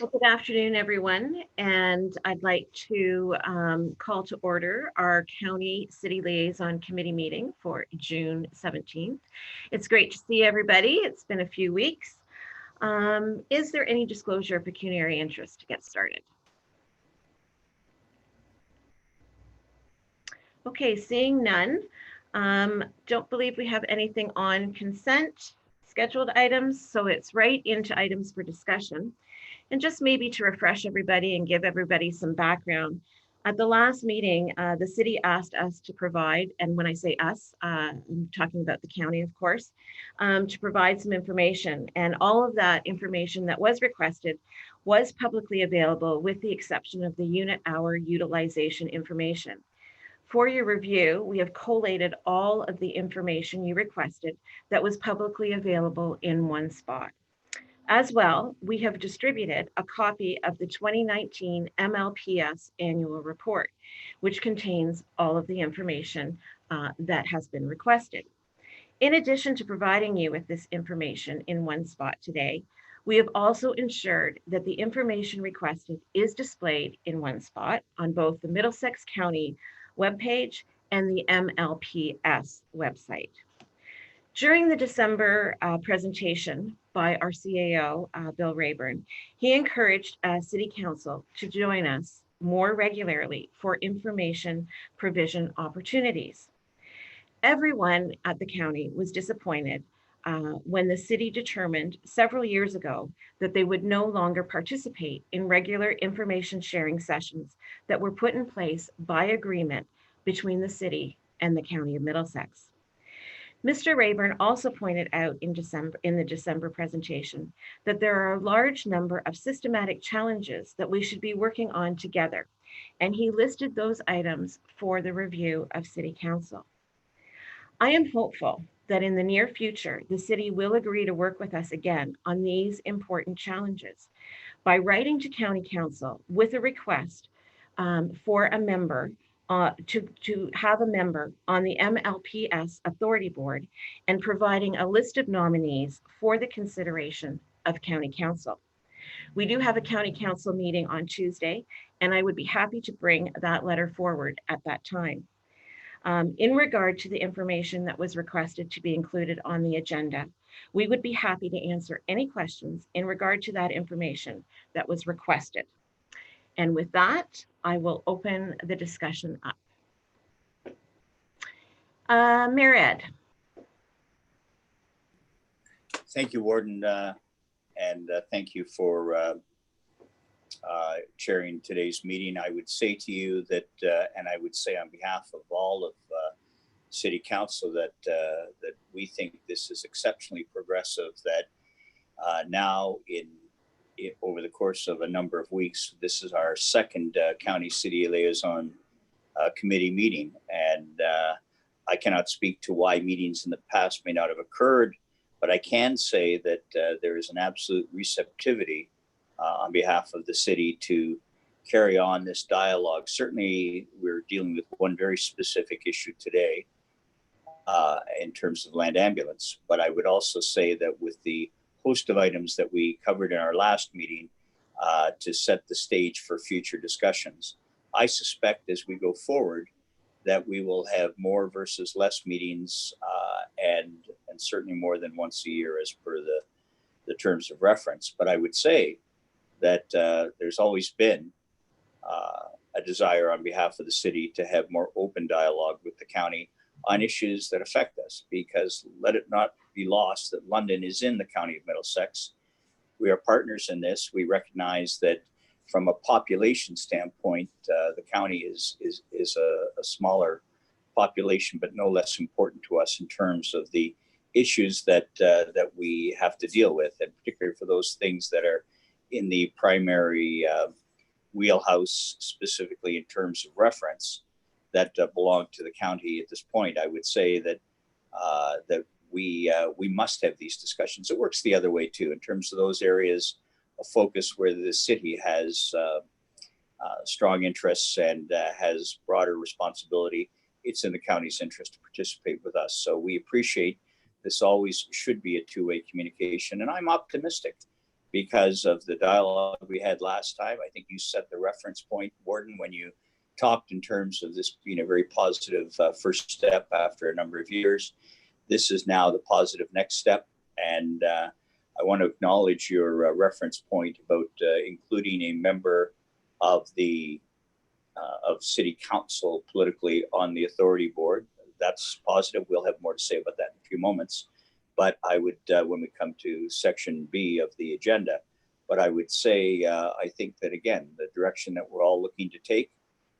Well, good afternoon, everyone, and I'd like to call to order our County City Liaison Committee meeting for June 17th. It's great to see everybody. It's been a few weeks. Is there any disclosure of pecuniary interest to get started? Okay, seeing none. Don't believe we have anything on consent, scheduled items, so it's right into items for discussion. And just maybe to refresh everybody and give everybody some background, at the last meeting, the city asked us to provide, and when I say us, I'm talking about the county, of course, to provide some information. And all of that information that was requested was publicly available with the exception of the unit hour utilization information. For your review, we have collated all of the information you requested that was publicly available in one spot. As well, we have distributed a copy of the 2019 MLPS annual report, which contains all of the information that has been requested. In addition to providing you with this information in one spot today, we have also ensured that the information requested is displayed in one spot on both the Middlesex County webpage and the MLPS website. During the December presentation by our CAO, Bill Rayburn, he encouraged City Council to join us more regularly for information provision opportunities. Everyone at the county was disappointed when the city determined several years ago that they would no longer participate in regular information sharing sessions that were put in place by agreement between the city and the County of Middlesex. Mr. Rayburn also pointed out in the December presentation that there are a large number of systematic challenges that we should be working on together, and he listed those items for the review of City Council. I am hopeful that in the near future, the city will agree to work with us again on these important challenges by writing to County Council with a request for a member to have a member on the MLPS Authority Board and providing a list of nominees for the consideration of County Council. We do have a County Council meeting on Tuesday, and I would be happy to bring that letter forward at that time. In regard to the information that was requested to be included on the agenda, we would be happy to answer any questions in regard to that information that was requested. And with that, I will open the discussion up. Mayor Ed. Thank you, Warden, and thank you for chairing today's meeting. I would say to you that, and I would say on behalf of all of City Council that we think this is exceptionally progressive, that now over the course of a number of weeks, this is our second County City Liaison Committee meeting. And I cannot speak to why meetings in the past may not have occurred, but I can say that there is an absolute receptivity on behalf of the city to carry on this dialogue. Certainly, we're dealing with one very specific issue today in terms of land ambulance, but I would also say that with the host of items that we covered in our last meeting to set the stage for future discussions, I suspect as we go forward that we will have more versus less meetings and certainly more than once a year as per the terms of reference. But I would say that there's always been a desire on behalf of the city to have more open dialogue with the county on issues that affect us, because let it not be lost that London is in the County of Middlesex. We are partners in this. We recognize that from a population standpoint, the county is a smaller population, but no less important to us in terms of the issues that we have to deal with, and particularly for those things that are in the primary wheelhouse, specifically in terms of reference, that belong to the county at this point. I would say that that we must have these discussions. It works the other way too, in terms of those areas of focus where the city has strong interests and has broader responsibility. It's in the county's interest to participate with us. So we appreciate this. Always should be a two-way communication, and I'm optimistic because of the dialogue we had last time. I think you set the reference point, Warden, when you talked in terms of this being a very positive first step after a number of years. This is now the positive next step. And I want to acknowledge your reference point about including a member of the of City Council politically on the authority board. That's positive. We'll have more to say about that in a few moments. But I would, when we come to section B of the agenda, but I would say, I think that again, the direction that we're all looking to take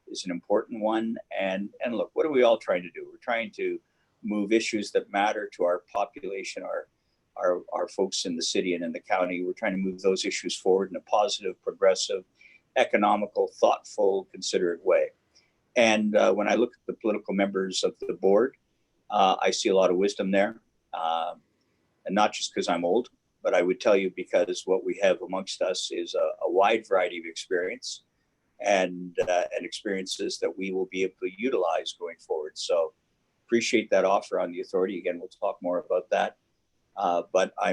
is an important one. And look, what are we all trying to do? We're trying to move issues that matter to our population, our folks in the city and in the county. We're trying to move those issues forward in a positive, progressive, economical, thoughtful, considerate way. And when I look at the political members of the board, I see a lot of wisdom there. And not just because I'm old, but I would tell you because what we have amongst us is a wide variety of experience and experiences that we will be able to utilize going forward. So appreciate that offer on the authority. Again, we'll talk more about that. But I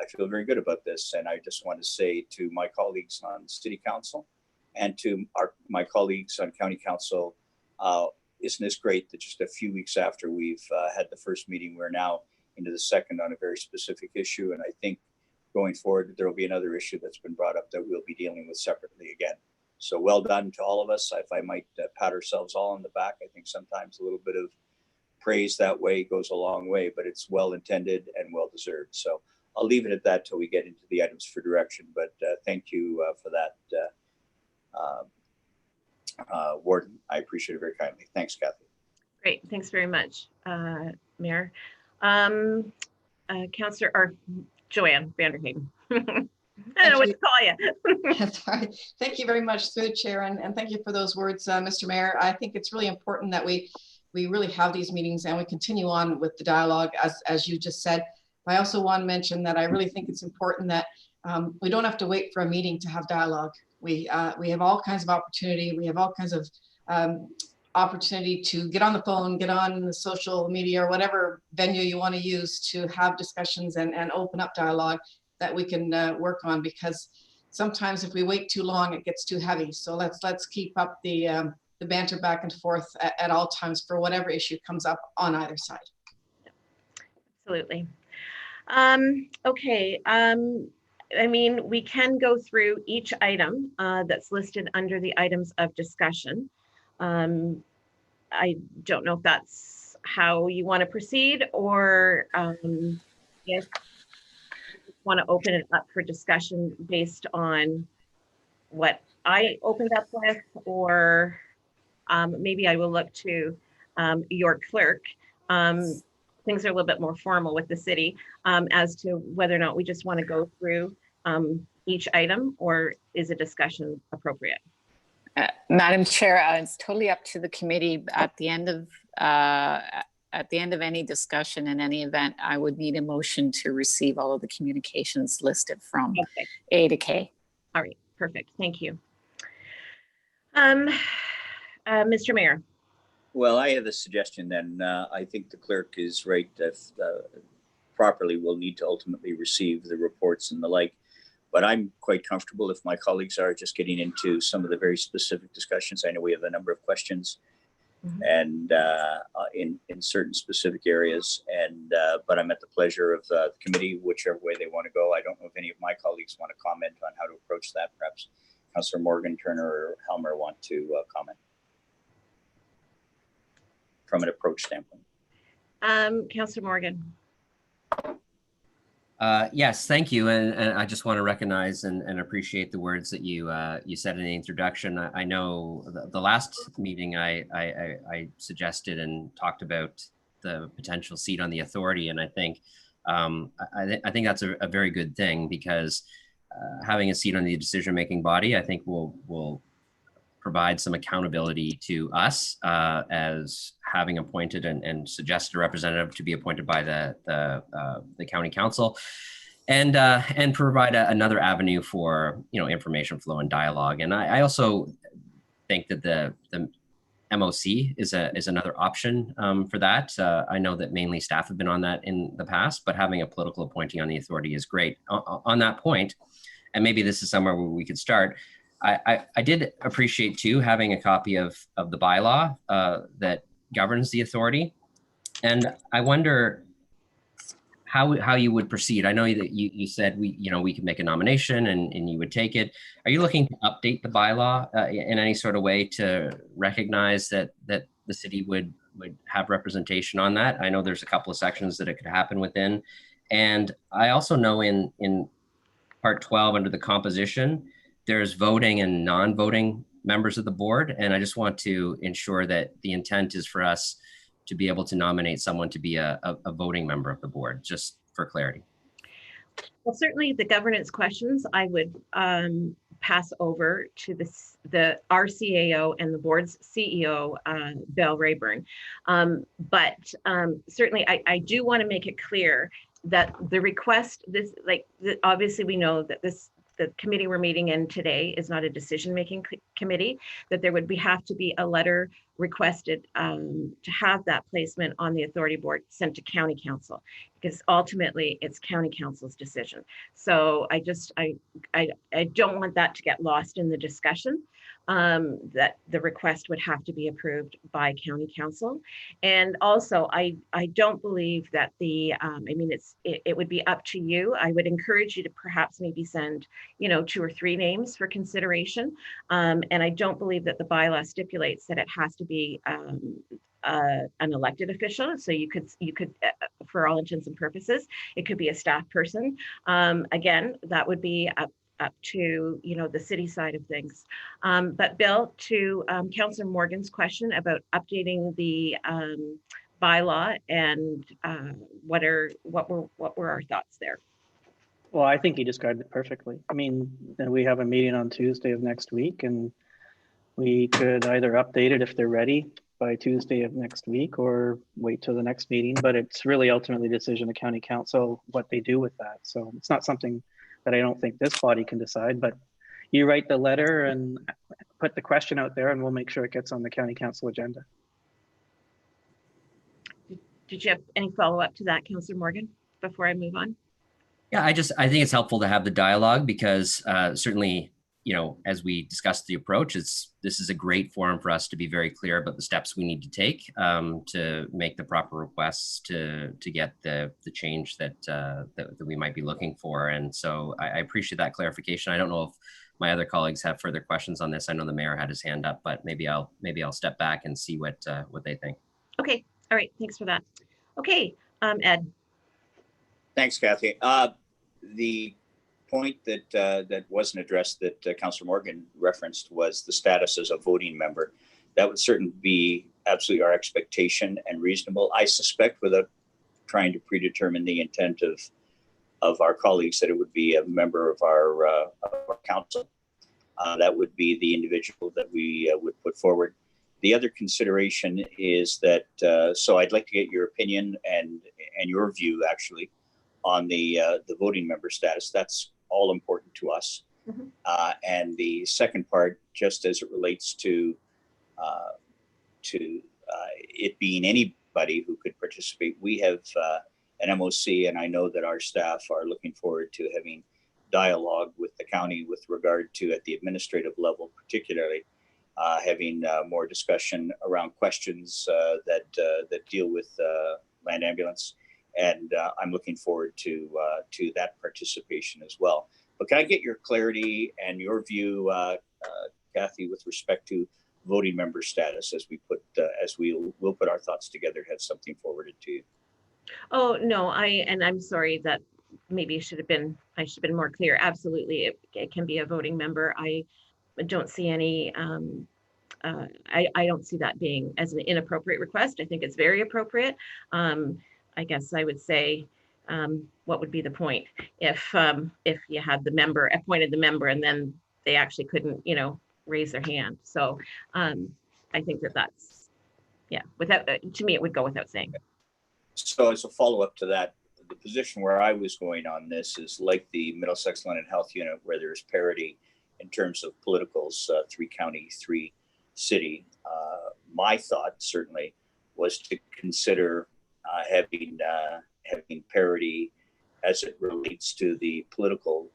feel very good about this. And I just want to say to my colleagues on City Council and to my colleagues on County Council, isn't this great that just a few weeks after we've had the first meeting, we're now into the second on a very specific issue. And I think going forward, there will be another issue that's been brought up that we'll be dealing with separately again. So well done to all of us. If I might pat ourselves all on the back, I think sometimes a little bit of praise that way goes a long way, but it's well intended and well deserved. So I'll leave it at that till we get into the items for direction. But thank you for that, Warden. I appreciate it very kindly. Thanks, Kathy. Great, thanks very much, Mayor. Councillor or Joanne Vanderhaden. I don't know what to call you. That's right. Thank you very much, through the chair, and thank you for those words, Mr. Mayor. I think it's really important that we really have these meetings and we continue on with the dialogue, as you just said. I also want to mention that I really think it's important that we don't have to wait for a meeting to have dialogue. We have all kinds of opportunity. We have all kinds of opportunity to get on the phone, get on the social media, or whatever venue you want to use to have discussions and open up dialogue that we can work on, because sometimes if we wait too long, it gets too heavy. So let's keep up the banter back and forth at all times for whatever issue comes up on either side. Absolutely. Okay. I mean, we can go through each item that's listed under the items of discussion. I don't know if that's how you want to proceed, or if you want to open it up for discussion based on what I opened up with, or maybe I will look to your clerk. Things are a little bit more formal with the city as to whether or not we just want to go through each item, or is a discussion appropriate? Madam Chair, it's totally up to the committee. At the end of any discussion in any event, I would need a motion to receive all of the communications listed from A to K. All right, perfect. Thank you. Mr. Mayor. Well, I have a suggestion then. I think the clerk is right. If properly, we'll need to ultimately receive the reports and the like. But I'm quite comfortable if my colleagues are just getting into some of the very specific discussions. I know we have a number of questions and in certain specific areas. And but I'm at the pleasure of the committee, whichever way they want to go. I don't know if any of my colleagues want to comment on how to approach that. Perhaps Councillor Morgan, Turner, or Helmer want to comment from an approach standpoint. Councillor Morgan. Yes, thank you. And I just want to recognize and appreciate the words that you said in the introduction. I know the last meeting I suggested and talked about the potential seat on the authority. And I think I think that's a very good thing, because having a seat on the decision-making body, I think will provide some accountability to us as having appointed and suggested a representative to be appointed by the county council, and provide another avenue for information flow and dialogue. And I also think that the MOC is another option for that. I know that mainly staff have been on that in the past, but having a political appointee on the authority is great. On that point, and maybe this is somewhere where we could start. I did appreciate too having a copy of the bylaw that governs the authority, and I wonder how you would proceed. I know that you said we could make a nomination and you would take it. Are you looking to update the bylaw in any sort of way to recognize that the city would have representation on that? I know there's a couple of sections that it could happen within, and I also know in part 12 under the composition, there's voting and non-voting members of the board, and I just want to ensure that the intent is for us to be able to nominate someone to be a voting member of the board, just for clarity. Well, certainly the governance questions I would pass over to the RCAO and the board's CEO, Bill Rayburn. But certainly I do want to make it clear that the request, obviously we know that the committee we're meeting in today is not a decision-making committee, that there would have to be a letter requested to have that placement on the authority board sent to county council, because ultimately it's county council's decision. So I don't want that to get lost in the discussion, that the request would have to be approved by county council. And also I don't believe that it would be up to you. I would encourage you to perhaps maybe send 2 or 3 names for consideration. And I don't believe that the bylaw stipulates that it has to be an elected official. So you could, for all intents and purposes, it could be a staff person. Again, that would be up to the city side of things. But Bill, to Councillor Morgan's question about updating the bylaw and what were our thoughts there? Well, I think you described it perfectly. I mean, we have a meeting on Tuesday of next week, and we could either update it if they're ready by Tuesday of next week or wait till the next meeting, but it's really ultimately a decision of county council what they do with that. So it's not something that I don't think this body can decide, but you write the letter and put the question out there and we'll make sure it gets on the county council agenda. Did you have any follow-up to that, Councillor Morgan, before I move on? Yeah, I think it's helpful to have the dialogue because certainly, as we discuss the approach, this is a great forum for us to be very clear about the steps we need to take to make the proper requests to get the change that we might be looking for. And so I appreciate that clarification. I don't know if my other colleagues have further questions on this. I know the mayor had his hand up, but maybe I'll step back and see what they think. Okay. All right. Thanks for that. Okay, Ed. Thanks, Kathy. The point that wasn't addressed that Councillor Morgan referenced was the status as a voting member. That would certainly be absolutely our expectation and reasonable. I suspect, without trying to predetermine the intent of our colleagues, that it would be a member of our council. That would be the individual that we would put forward. The other consideration is that, so I'd like to get your opinion and your view actually on the voting member status. That's all important to us. Mm-hmm. And the second part, just as it relates to it being anybody who could participate, we have an MOC, and I know that our staff are looking forward to having dialogue with the county with regard to, at the administrative level particularly, having more discussion around questions that deal with land ambulance. And I'm looking forward to that participation as well. But can I get your clarity and your view, Kathy, with respect to voting member status as we'll put our thoughts together, have something forwarded to you? Oh no, I'm sorry that maybe I should have been more clear. Absolutely, it can be a voting member. I don't see any. I don't see that being as an inappropriate request. I think it's very appropriate. I guess I would say, what would be the point if you had appointed the member and then they actually couldn't, raise their hand. So I think that's, yeah, to me, it would go without saying. So as a follow-up to that, the position where I was going on this is like the Middlesex London Health Unit, where there's parity in terms of politicals, 3 county, 3 city. My thought certainly was to consider having parity as it relates to the political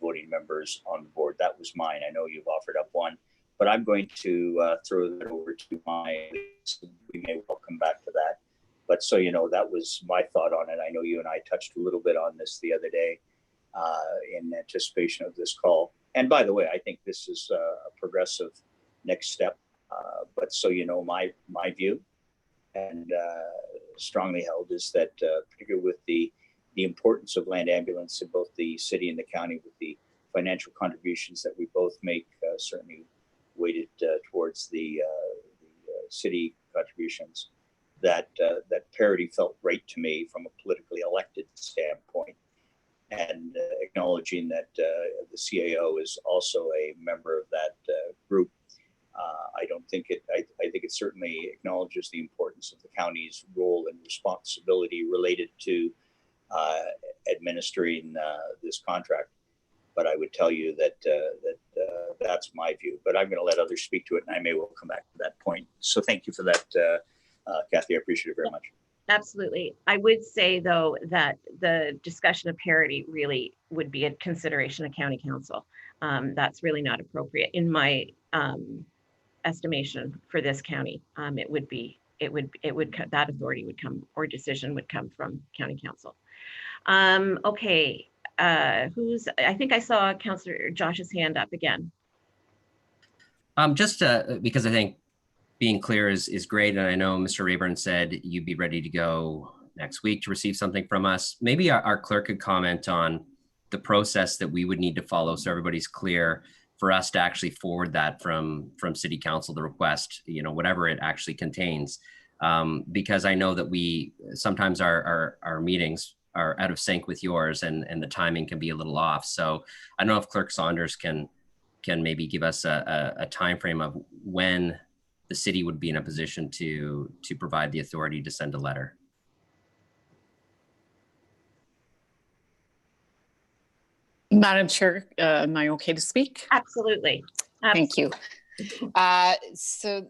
voting members on the board. That was mine. I know you've offered up one, but I'm going to throw that over to my, we may well come back to that. But so you know, that was my thought on it. I know you and I touched a little bit on this the other day in anticipation of this call. And by the way, I think this is a progressive next step. But so you know, my view, and strongly held, is that particularly with the importance of land ambulance in both the city and the county, with the financial contributions that we both make, certainly weighted towards the city contributions, that parity felt right to me from a politically elected standpoint. And acknowledging that the CAO is also a member of that group, I don't think it, I think it certainly acknowledges the importance of the county's role and responsibility related to administering this contract. But I would tell you that that's my view. But I'm going to let others speak to it, and I may well come back to that point. So thank you for that, Kathy. I appreciate it very much. Absolutely. I would say, though, that the discussion of parity really would be a consideration of county council. That's really not appropriate in my estimation for this county. It would that authority would come, or decision would come from county council. Okay. I think I saw Councillor Josh's hand up again. Just because I think being clear is great. And I know Mr. Rayburn said you'd be ready to go next week to receive something from us. Maybe our clerk could comment on the process that we would need to follow so everybody's clear for us to actually forward that from City Council, the request, you know, whatever it actually contains. Because I know that we sometimes our meetings are out of sync with yours, and the timing can be a little off. So I don't know if Clerk Saunders can maybe give us a time frame of when the city would be in a position to provide the authority to send a letter. Madam Chair, am I okay to speak? Absolutely. Thank you. So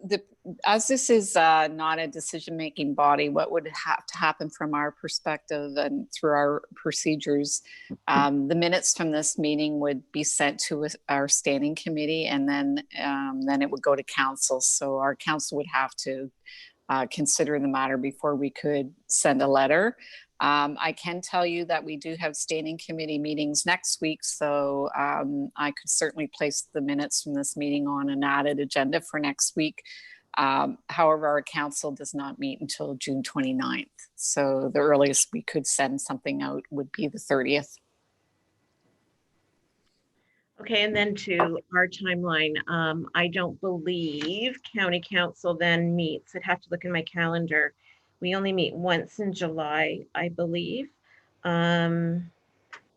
as this is not a decision-making body, what would have to happen from our perspective and through our procedures, the minutes from this meeting would be sent to our standing committee, and then it would go to council. So our council would have to consider the matter before we could send a letter. I can tell you that we do have standing committee meetings next week, so I could certainly place the minutes from this meeting on an added agenda for next week. However, our council does not meet until June 29th, so the earliest we could send something out would be the 30th. Okay, and then to our timeline, I don't believe county council then meets. I'd have to look in my calendar. We only meet once in July, I believe. And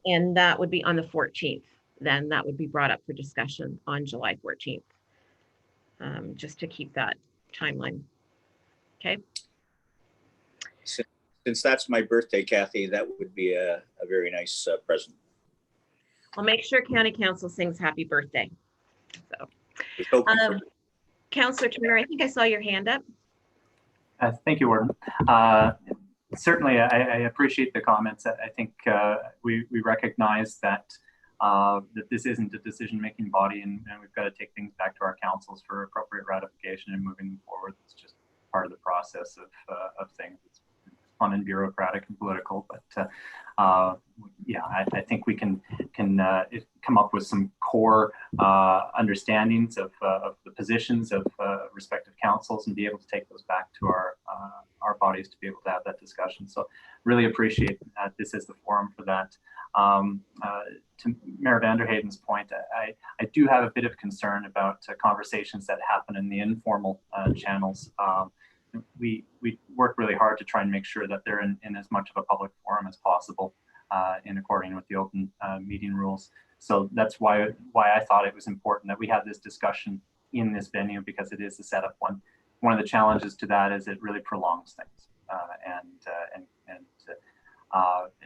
that would be on the 14th. Then that would be brought up for discussion on July 14th. Just to keep that timeline. Okay. Since that's my birthday, Kathy, that would be a very nice present. I'll make sure county council sings happy birthday. So, Councillor Turner, I think I saw your hand up. Thank you, Warden. Certainly, I appreciate the comments. I think we recognize that that this isn't a decision-making body, and we've got to take things back to our councils for appropriate ratification and moving forward. It's just part of the process of things. It's fun and bureaucratic and political, but yeah, I think we can come up with some core understandings of the positions of respective councils and be able to take those back to our bodies to be able to have that discussion. So really appreciate that this is the forum for that. To Mayor Vanderhaden's point, I do have a bit of concern about conversations that happen in the informal channels. We work really hard to try and make sure that they're in as much of a public forum as possible, in according with the open meeting rules. So that's why I thought it was important that we have this discussion in this venue, because it is a setup one. One of the challenges to that is it really prolongs things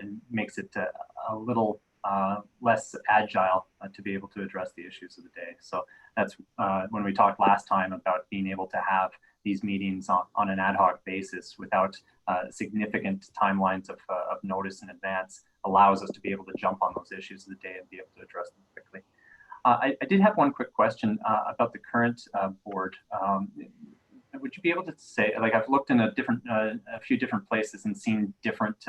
and makes it a little less agile to be able to address the issues of the day. So that's when we talked last time about being able to have these meetings on an ad hoc basis without significant timelines of notice in advance. allows us to be able to jump on those issues of the day and be able to address them quickly. I did have one quick question about the current board. Would you be able to say, like, I've looked in a few different places and seen different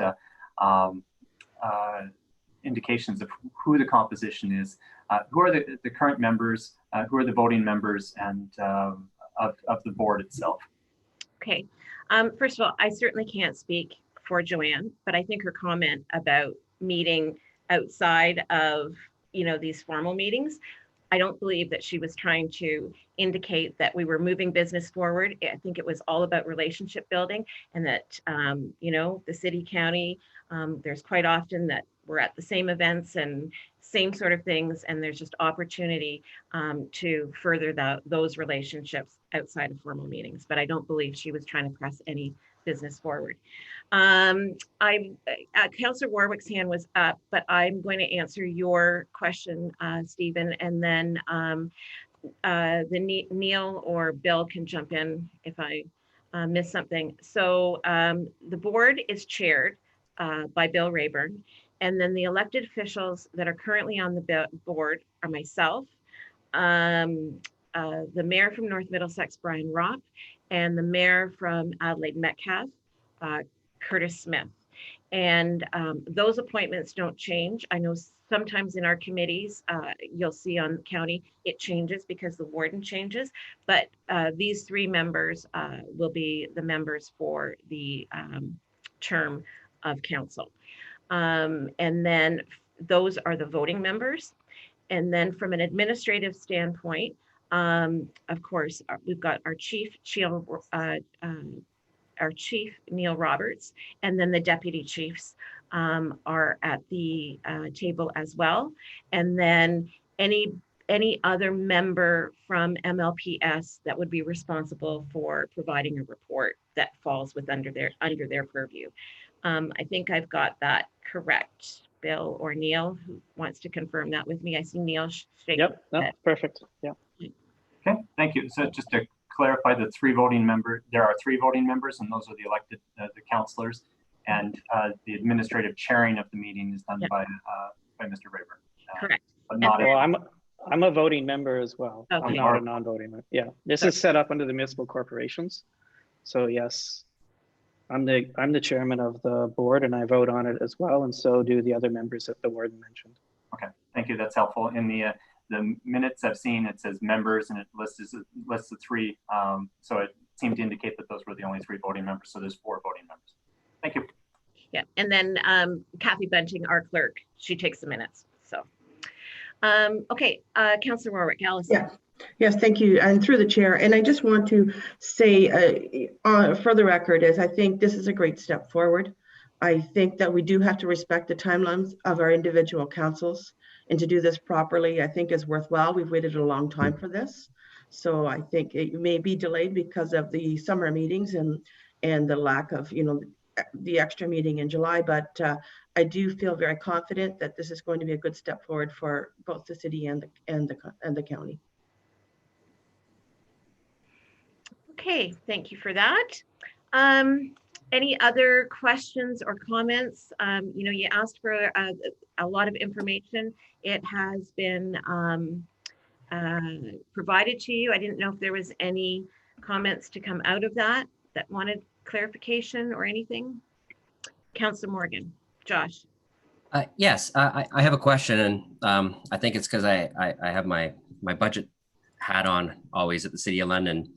indications of who the composition is. Who are the current members? Who are the voting members, and of the board itself? Okay. First of all, I certainly can't speak for Joanne, but I think her comment about meeting outside of, these formal meetings, I don't believe that she was trying to indicate that we were moving business forward. I think it was all about relationship building, and that, the city, county, there's quite often that we're at the same events and same sort of things, and there's just opportunity to further those relationships outside of formal meetings. But I don't believe she was trying to press any business forward. Councillor Warwick's hand was up, but I'm going to answer your question, Stephen, and then Neil or Bill can jump in if I miss something. So the board is chaired by Bill Rayburn, and then the elected officials that are currently on the board are myself, the mayor from North Middlesex, Brian Ropp, and the mayor from Adelaide Metcalfe, Curtis Smith. And those appointments don't change. I know sometimes in our committees, you'll see on county, it changes because the warden changes, but these three members will be the members for the term of council. And then those are the voting members. And then from an administrative standpoint, of course, we've got our chief, Neil Roberts, and then the deputy chiefs are at the table as well. And then any other member from MLPS that would be responsible for providing a report that falls under their purview. I think I've got that correct. Bill or Neil, who wants to confirm that with me? I see Neil shaking. Yep, no, perfect. Yeah. Okay, thank you. So just to clarify, there are three voting members, and those are the elected, the councillors, and the administrative chairing of the meeting is done by Mr. Rayburn. Correct. But not Well, I'm a voting member as well. Okay. I'm not a non-voting member. Yeah, this is set up under the municipal corporations. So yes, I'm the chairman of the board, and I vote on it as well, and so do the other members that the warden mentioned. Okay, thank you. That's helpful. In the minutes I've seen, it says members, and it lists the three. So it seemed to indicate that those were the only three voting members. So there's 4 voting members. Thank you. Yeah, and then Kathy Bunting, our clerk, she takes the minutes. So, okay, Councillor Warwick, Allison. Yeah. Yes, thank you. And through the chair, and I just want to say for the record is I think this is a great step forward. I think that we do have to respect the timelines of our individual councils, and to do this properly, I think is worthwhile. We've waited a long time for this. So I think it may be delayed because of the summer meetings and the lack of, the extra meeting in July, but I do feel very confident that this is going to be a good step forward for both the city and the county. Okay, thank you for that. Any other questions or comments? You asked for a lot of information. It has been provided to you. I didn't know if there was any comments to come out of that wanted clarification or anything. Councillor Morgan, Josh. Yes, I have a question, and I think it's because I have my budget hat on always at the City of London.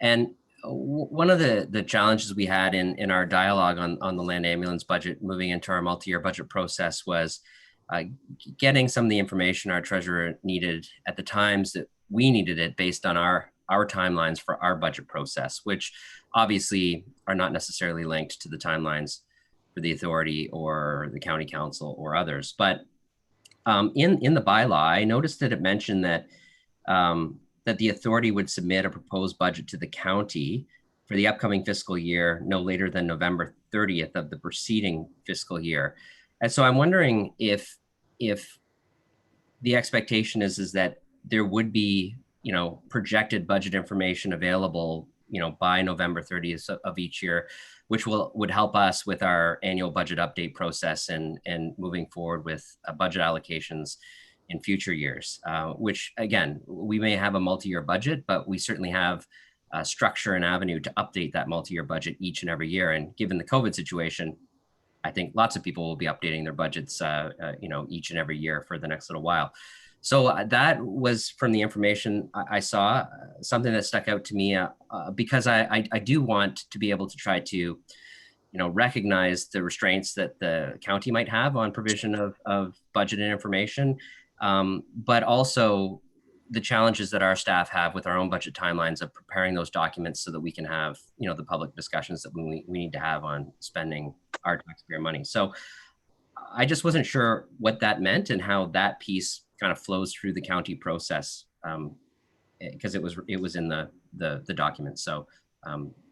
And one of the challenges we had in our dialogue on the land ambulance budget moving into our multi-year budget process was getting some of the information our treasurer needed at the times that we needed it based on our timelines for our budget process, which obviously are not necessarily linked to the timelines for the authority or the county council or others. But in the bylaw, I noticed that it mentioned that that the authority would submit a proposed budget to the county for the upcoming fiscal year no later than November 30th of the preceding fiscal year. And so I'm wondering if the expectation is that there would be, projected budget information available by November 30th of each year, which would help us with our annual budget update process and moving forward with budget allocations in future years, which again, we may have a multi-year budget, but we certainly have structure and avenue to update that multi-year budget each and every year. And given the COVID situation, I think lots of people will be updating their budgets, each and every year for the next little while. So that was from the information I saw, something that stuck out to me because I do want to be able to try to, recognize the restraints that the county might have on provision of budget and information, but also the challenges that our staff have with our own budget timelines of preparing those documents so that we can have, the public discussions that we need to have on spending our taxpayer money. So I just wasn't sure what that meant and how that piece kind of flows through the county process, because it was in the document. So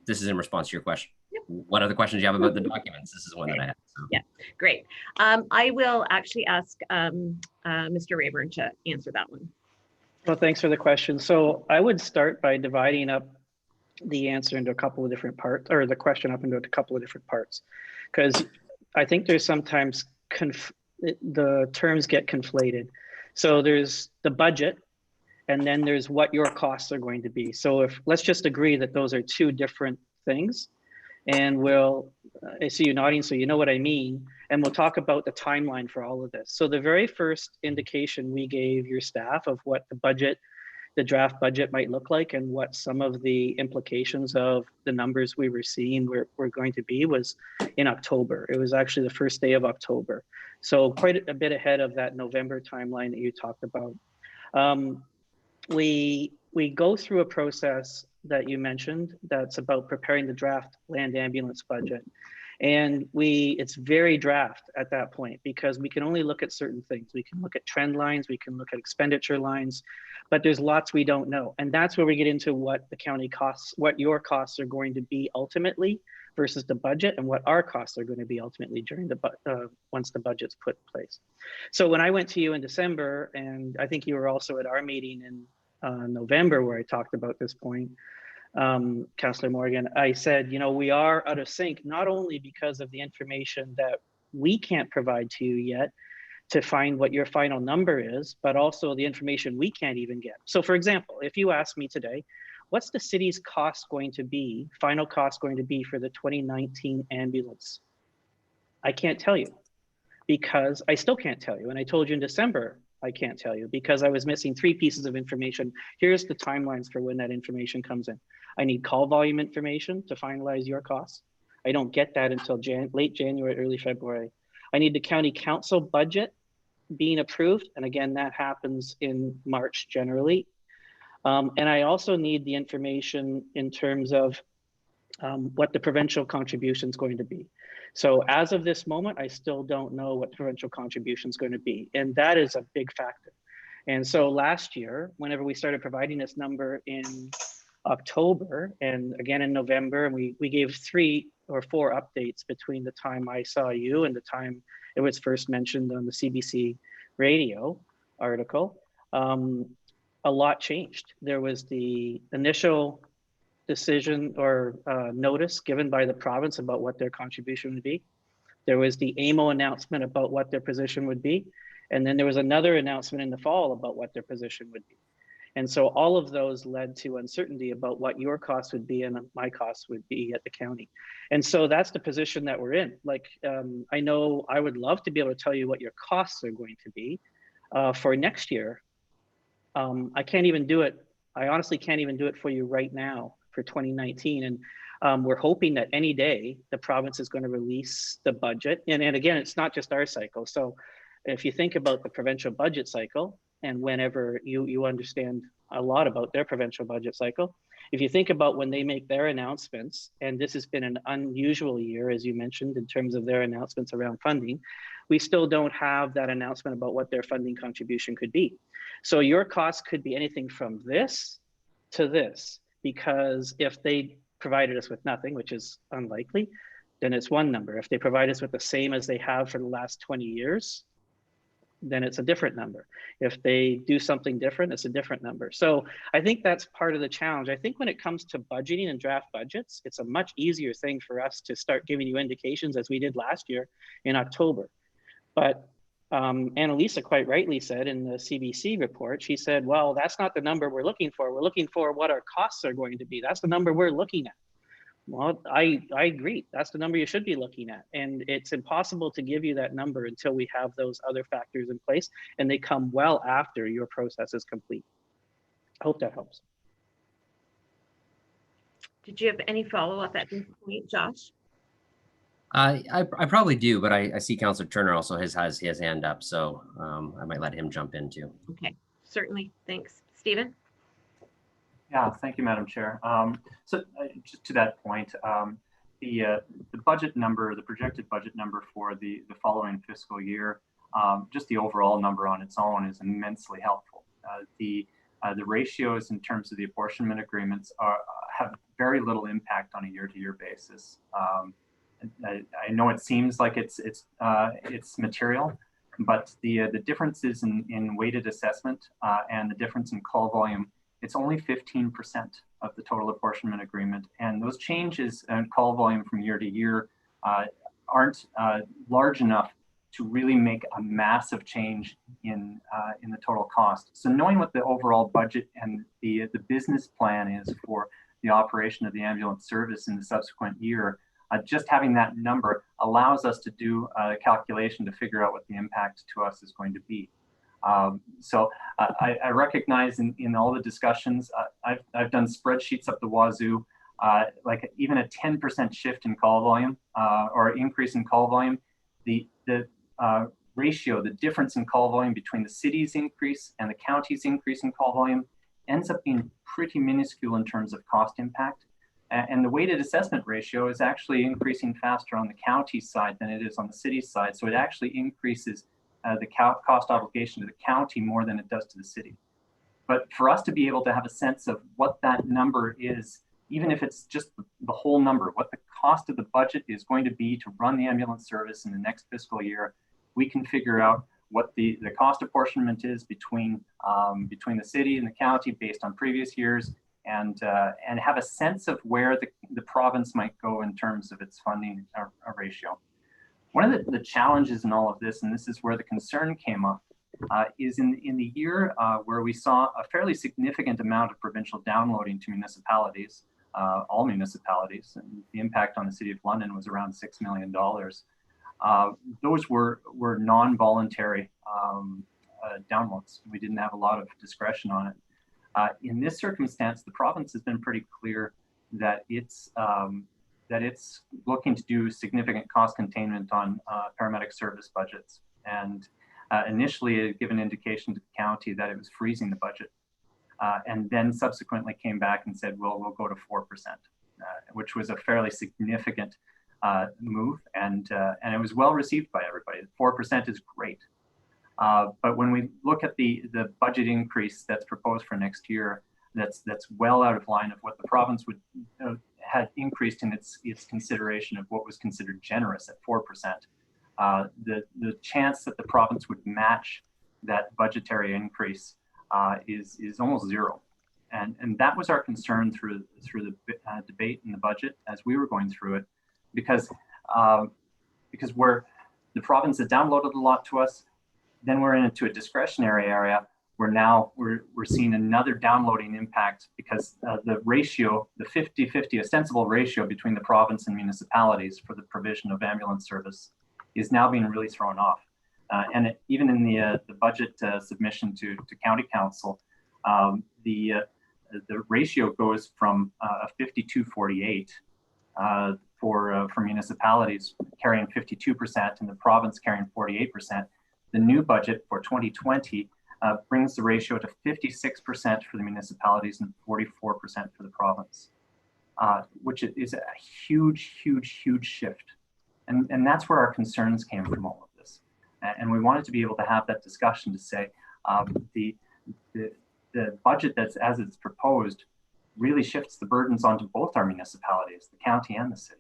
this is in response to your question. Yep. What other questions do you have about the documents? This is one that I had. So. Yeah, great. I will actually ask Mr. Rayburn to answer that one. Well, thanks for the question. So I would start by dividing up the answer into a couple of different parts, or the question up into a couple of different parts, because I think there's sometimes the terms get conflated. So there's the budget, and then there's what your costs are going to be. So let's just agree that those are two different things, and I see you nodding, so you know what I mean, and we'll talk about the timeline for all of this. So the very first indication we gave your staff of what the draft budget might look like and what some of the implications of the numbers we were seeing were going to be was in October. It was actually the first day of October. So quite a bit ahead of that November timeline that you talked about. We go through a process that you mentioned that's about preparing the draft land ambulance budget. And it's very draft at that point because we can only look at certain things. We can look at trend lines, we can look at expenditure lines, but there's lots we don't know. And that's where we get into what the county costs, what your costs are going to be ultimately versus the budget, and what our costs are going to be ultimately during once the budget's put in place. So when I went to you in December, and I think you were also at our meeting in November where I talked about this point, Councillor Morgan, I said, we are out of sync, not only because of the information that we can't provide to you yet to find what your final number is, but also the information we can't even get. So for example, if you ask me today, what's the city's cost going to be, final cost going to be for the 2019 ambulance? I can't tell you because I still can't tell you. And I told you in December, I can't tell you because I was missing 3 pieces of information. Here's the timelines for when that information comes in. I need call volume information to finalize your costs. I don't get that until late January, early February. I need the county council budget being approved. And again, that happens in March generally. And I also need the information in terms of what the provincial contribution is going to be. So as of this moment, I still don't know what the provincial contribution is going to be. And that is a big factor. And so last year, whenever we started providing this number in October and again in November, and we gave 3 or 4 updates between the time I saw you and the time it was first mentioned on the CBC radio article, a lot changed. There was the initial decision or notice given by the province about what their contribution would be. There was the AMO announcement about what their position would be. And then there was another announcement in the fall about what their position would be. And so all of those led to uncertainty about what your costs would be and my costs would be at the county. And so that's the position that we're in. Like, I know I would love to be able to tell you what your costs are going to be for next year. I can't even do it. I honestly can't even do it for you right now for 2019. And we're hoping that any day the province is going to release the budget. And again, it's not just our cycle. So if you think about the provincial budget cycle, and whenever you understand a lot about their provincial budget cycle, if you think about when they make their announcements, and this has been an unusual year, as you mentioned, in terms of their announcements around funding, we still don't have that announcement about what their funding contribution could be. So your costs could be anything from this to this, because if they provided us with nothing, which is unlikely, then it's one number. If they provide us with the same as they have for the last 20 years, then it's a different number. If they do something different, it's a different number. So I think that's part of the challenge. I think when it comes to budgeting and draft budgets, it's a much easier thing for us to start giving you indications as we did last year in October. But Annalisa quite rightly said in the CBC report, she said, well, that's not the number we're looking for. We're looking for what our costs are going to be. That's the number we're looking at. Well, I agree. That's the number you should be looking at. And it's impossible to give you that number until we have those other factors in place, and they come well after your process is complete. I hope that helps. Did you have any follow-up at this point, Josh? I probably do, but I see Councillor Turner also has his hand up, so I might let him jump in too. Okay, certainly. Thanks. Stephen? Yeah, thank you, Madam Chair. So just to that point, the budget number, the projected budget number for the following fiscal year, just the overall number on its own is immensely helpful. The ratios in terms of the apportionment agreements have very little impact on a year-to-year basis. I know it seems like it's material, but the differences in weighted assessment and the difference in call volume, it's only 15% of the total apportionment agreement. And those changes in call volume from year to year aren't large enough to really make a massive change in the total cost. So knowing what the overall budget and the business plan is for the operation of the ambulance service in the subsequent year, just having that number allows us to do a calculation to figure out what the impact to us is going to be. So I recognize in all the discussions, I've done spreadsheets up the wazoo, like even a 10% shift in call volume or increase in call volume, the ratio, the difference in call volume between the city's increase and the county's increase in call volume ends up being pretty minuscule in terms of cost impact. And the weighted assessment ratio is actually increasing faster on the county side than it is on the city side. So it actually increases the cost obligation to the county more than it does to the city. But for us to be able to have a sense of what that number is, even if it's just the whole number, what the cost of the budget is going to be to run the ambulance service in the next fiscal year, we can figure out what the cost apportionment is between the city and the county based on previous years, and have a sense of where the province might go in terms of its funding ratio. One of the challenges in all of this, and this is where the concern came up, is in the year where we saw a fairly significant amount of provincial downloading to municipalities, all municipalities, and the impact on the City of London was around $6 million. Those were non-voluntary downloads. We didn't have a lot of discretion on it. In this circumstance, the province has been pretty clear that it's looking to do significant cost containment on paramedic service budgets. And initially it gave an indication to the county that it was freezing the budget. And then subsequently came back and said, well, we'll go to 4%, which was a fairly significant move. And it was well received by everybody. 4% is great. But when we look at the budget increase that's proposed for next year, that's well out of line of what the province would had increased in its consideration of what was considered generous at 4%. The chance that the province would match that budgetary increase is almost zero, and that was our concern through the debate in the budget as we were going through it, because where the province had downloaded a lot to us, then we're into a discretionary area where now we're seeing another downloading impact because the ratio, the 50-50 ostensible ratio between the province and municipalities for the provision of ambulance service is now being really thrown off. And even in the budget submission to county council, the ratio goes from a 52-48 for municipalities carrying 52% and the province carrying 48%. The new budget for 2020 brings the ratio to 56% for the municipalities and 44% for the province, which is a huge, huge, huge shift. And that's where our concerns came from all of this. And we wanted to be able to have that discussion to say the budget that's as it's proposed really shifts the burdens onto both our municipalities, the county and the city.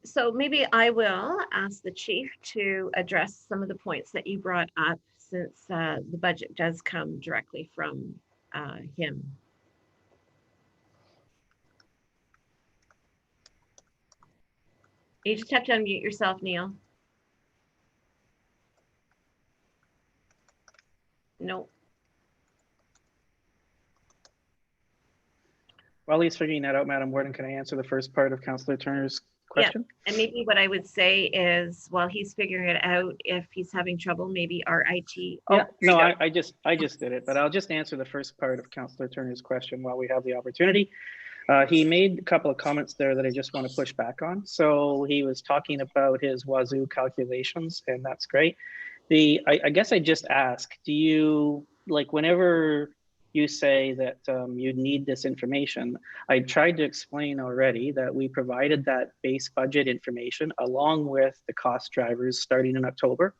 So maybe I will ask the chief to address some of the points that you brought up, since the budget does come directly from him. You just have to unmute yourself, Neil. No. While he's figuring that out, Madam Warden, can I answer the first part of Councillor Turner's question? And maybe what I would say is, while he's figuring it out, if he's having trouble, maybe our IT. Yeah, no, I just did it, but I'll just answer the first part of Councillor Turner's question while we have the opportunity. He made a couple of comments there that I just want to push back on. So he was talking about his Wazoo calculations, and that's great. I guess I just ask, do you, like, whenever you say that you need this information, I tried to explain already that we provided that base budget information along with the cost drivers starting in October.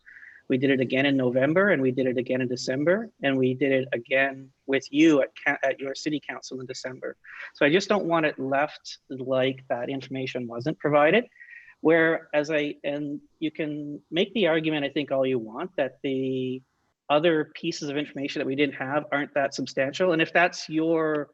We did it again in November, and we did it again in December, and we did it again with you at your city council in December. So I just don't want it left like that information wasn't provided. And you can make the argument, I think, all you want, that the other pieces of information that we didn't have aren't that substantial. And if that's your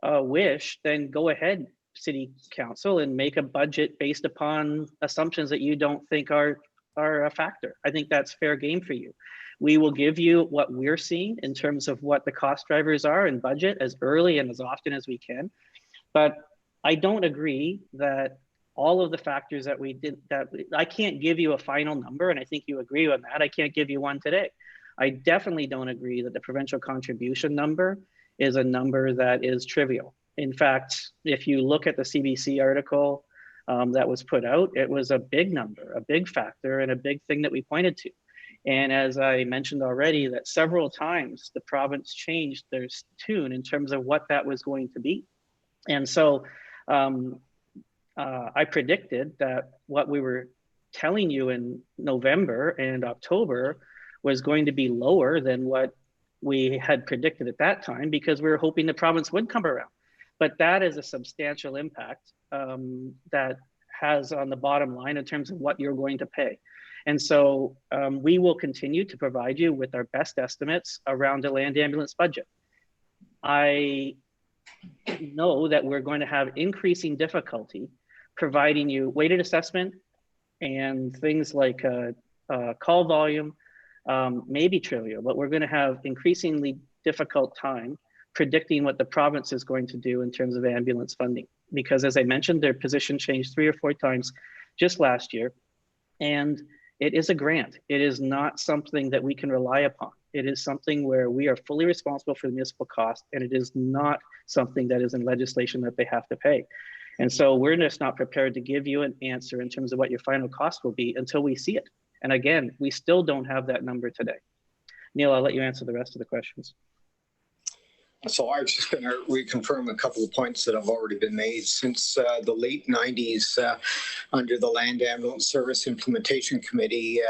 wish, then go ahead, city council, and make a budget based upon assumptions that you don't think are a factor. I think that's fair game for you. We will give you what we're seeing in terms of what the cost drivers are in budget as early and as often as we can. But I don't agree that all of the factors that we did, I can't give you a final number, and I think you agree on that. I can't give you one today. I definitely don't agree that the provincial contribution number is a number that is trivial. In fact, if you look at the CBC article that was put out, it was a big number, a big factor, and a big thing that we pointed to. And as I mentioned already, that several times the province changed their tune in terms of what that was going to be. And so I predicted that what we were telling you in November and October was going to be lower than what we had predicted at that time, because we were hoping the province would come around. But that is a substantial impact that has on the bottom line in terms of what you're going to pay. And so we will continue to provide you with our best estimates around the land ambulance budget. I know that we're going to have increasing difficulty providing you weighted assessment and things like call volume, maybe trivial, but we're going to have increasingly difficult time predicting what the province is going to do in terms of ambulance funding. Because as I mentioned, their position changed 3 or 4 times just last year. And it is a grant. It is not something that we can rely upon. It is something where we are fully responsible for the municipal cost, and it is not something that is in legislation that they have to pay. And so we're just not prepared to give you an answer in terms of what your final cost will be until we see it. And again, we still don't have that number today. Neil, I'll let you answer the rest of the questions. So I was just going to reconfirm a couple of points that have already been made. Since the late 90s, under the Land Ambulance Service Implementation Committee,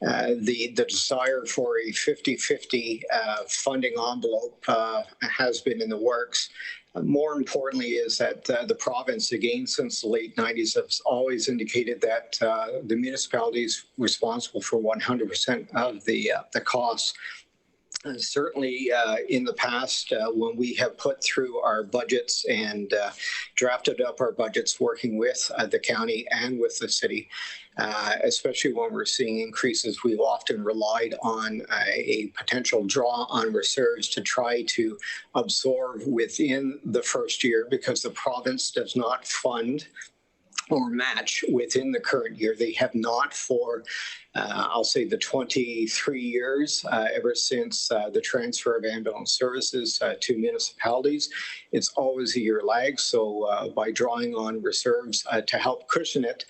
the desire for a 50-50 funding envelope has been in the works. More importantly is that the province, again, since the late 90s, has always indicated that the municipality is responsible for 100% of the costs. Certainly in the past, when we have put through our budgets and drafted up our budgets working with the county and with the city, especially when we're seeing increases, we've often relied on a potential draw on reserves to try to absorb within the first year, because the province does not fund or match within the current year. They have not for, I'll say, the 23 years, ever since the transfer of ambulance services to municipalities. It's always a year lag. So by drawing on reserves to help cushion it,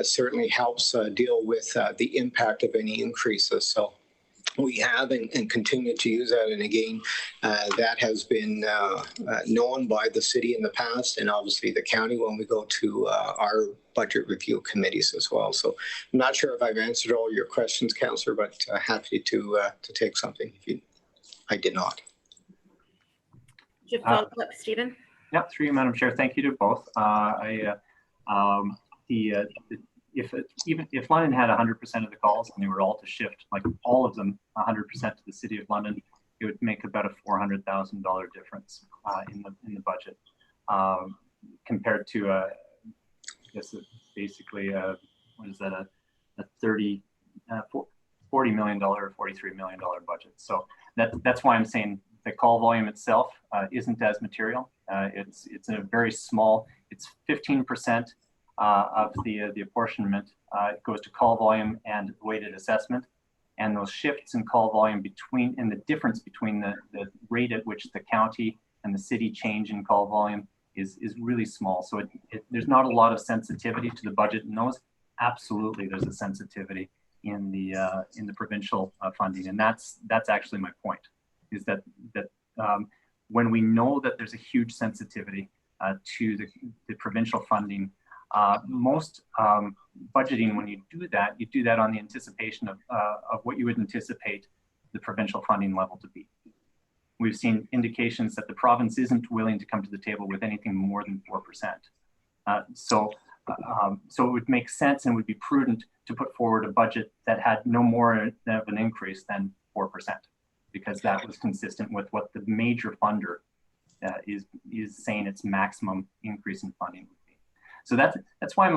certainly helps deal with the impact of any increases. So we have and continue to use that. And again, that has been known by the city in the past, and obviously the county when we go to our budget review committees as well. So I'm not sure if I've answered all your questions, Councillor, but happy to take something if I did not. Did you follow up, Stephen? Yeah, through you, Madam Chair. Thank you to both. even if London had 100% of the calls and they were all to shift, like all of them, 100% to the City of London, it would make about a $400,000 difference in the budget compared to I guess basically what is that, a $40 million or $43 million budget. So that's why I'm saying the call volume itself isn't as material. It's a very small. It's 15% of the apportionment goes to call volume and weighted assessment, and those shifts in call volume and the difference between the rate at which the county and the city change in call volume is really small. So there's not a lot of sensitivity to the budget in those. Absolutely, there's a sensitivity in the provincial funding, and that's actually my point. Is that when we know that there's a huge sensitivity to the provincial funding, most budgeting, when you do that on the anticipation of what you would anticipate the provincial funding level to be. We've seen indications that the province isn't willing to come to the table with anything more than 4%. So it would make sense and would be prudent to put forward a budget that had no more of an increase than 4%, because that was consistent with what the major funder is saying its maximum increase in funding would be. So that's why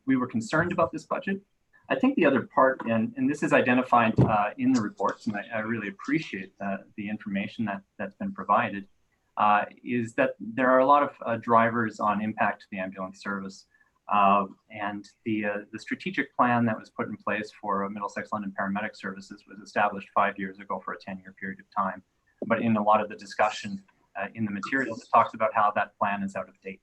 we were concerned about this budget. I think the other part, and this is identified in the reports, and I really appreciate the information that's been provided, is that there are a lot of drivers on impact to the ambulance service. And the strategic plan that was put in place for Middlesex London Paramedic Services was established 5 years ago for a 10-year period of time. But in a lot of the discussion in the materials, it talks about how that plan is out of date.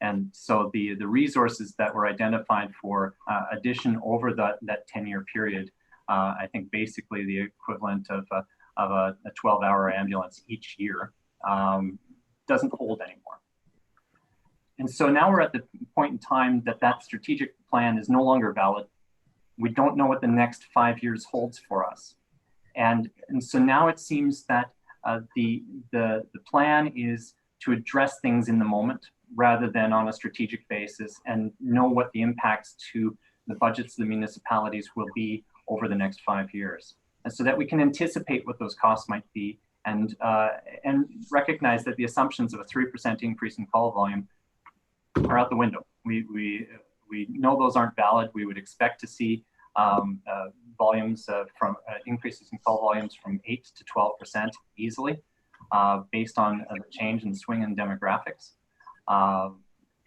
And so the resources that were identified for addition over that 10-year period, I think basically the equivalent of a 12-hour ambulance each year, doesn't hold anymore. And so now we're at the point in time that strategic plan is no longer valid. We don't know what the next 5 years holds for us. And so now it seems that the plan is to address things in the moment rather than on a strategic basis and know what the impacts to the budgets of the municipalities will be over the next 5 years. And so that we can anticipate what those costs might be and recognize that the assumptions of a 3% increase in call volume are out the window. We know those aren't valid. We would expect to see volumes from increases in call volumes from 8 to 12% easily, based on the change in swing in demographics.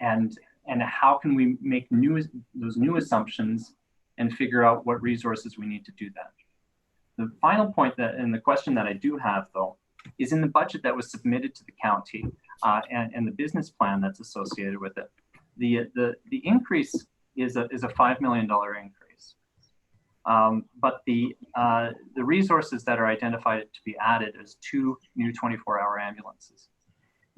And how can we make those new assumptions and figure out what resources we need to do that? The final point and the question that I do have, though, is in the budget that was submitted to the county and the business plan that's associated with it. The increase is a $5 million increase, but the resources that are identified to be added is 2 new 24-hour ambulances.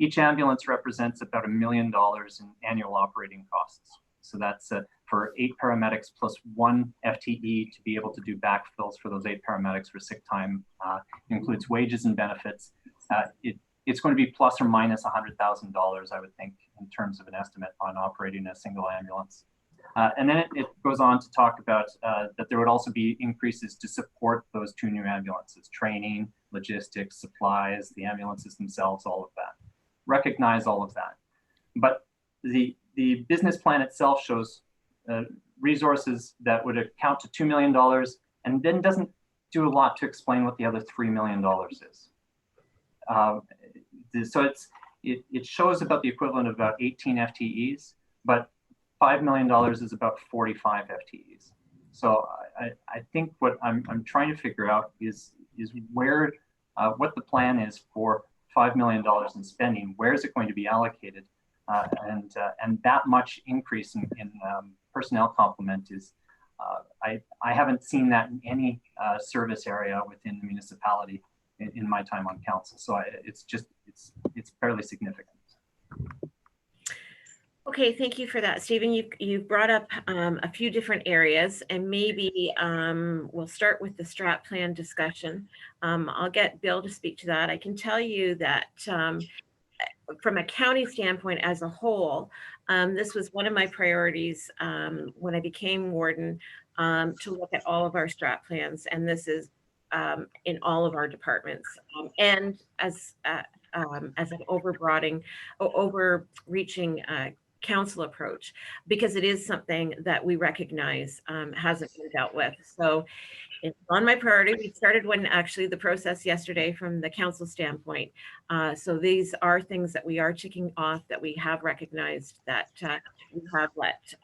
Each ambulance represents about $1 million in annual operating costs. So that's for 8 paramedics plus 1 FTE to be able to do backfills for those 8 paramedics for sick time. Includes wages and benefits. It's going to be plus or minus $100,000, I would think, in terms of an estimate on operating a single ambulance. And then it goes on to talk about that there would also be increases to support those 2 new ambulances, training, logistics, supplies, the ambulances themselves, all of that. Recognize all of that. But the business plan itself shows resources that would account to $2 million and then doesn't do a lot to explain what the other $3 million is. So it shows about the equivalent of about 18 FTEs, but $5 million is about 45 FTEs. So I think what I'm trying to figure out is where what the plan is for $5 million in spending. Where is it going to be allocated? And that much increase in personnel complement is I haven't seen that in any service area within the municipality in my time on council. So it's fairly significant. Okay, thank you for that, Stephen. You brought up a few different areas, and maybe we'll start with the strat plan discussion. I'll get Bill to speak to that. I can tell you that from a county standpoint as a whole, this was one of my priorities when I became warden, to look at all of our strat plans, and this is in all of our departments, and as an overreaching council approach, because it is something that we recognize hasn't been dealt with. So it's on my priority. We started when actually the process yesterday from the council standpoint. So these are things that we are checking off, that we have recognized, that we have let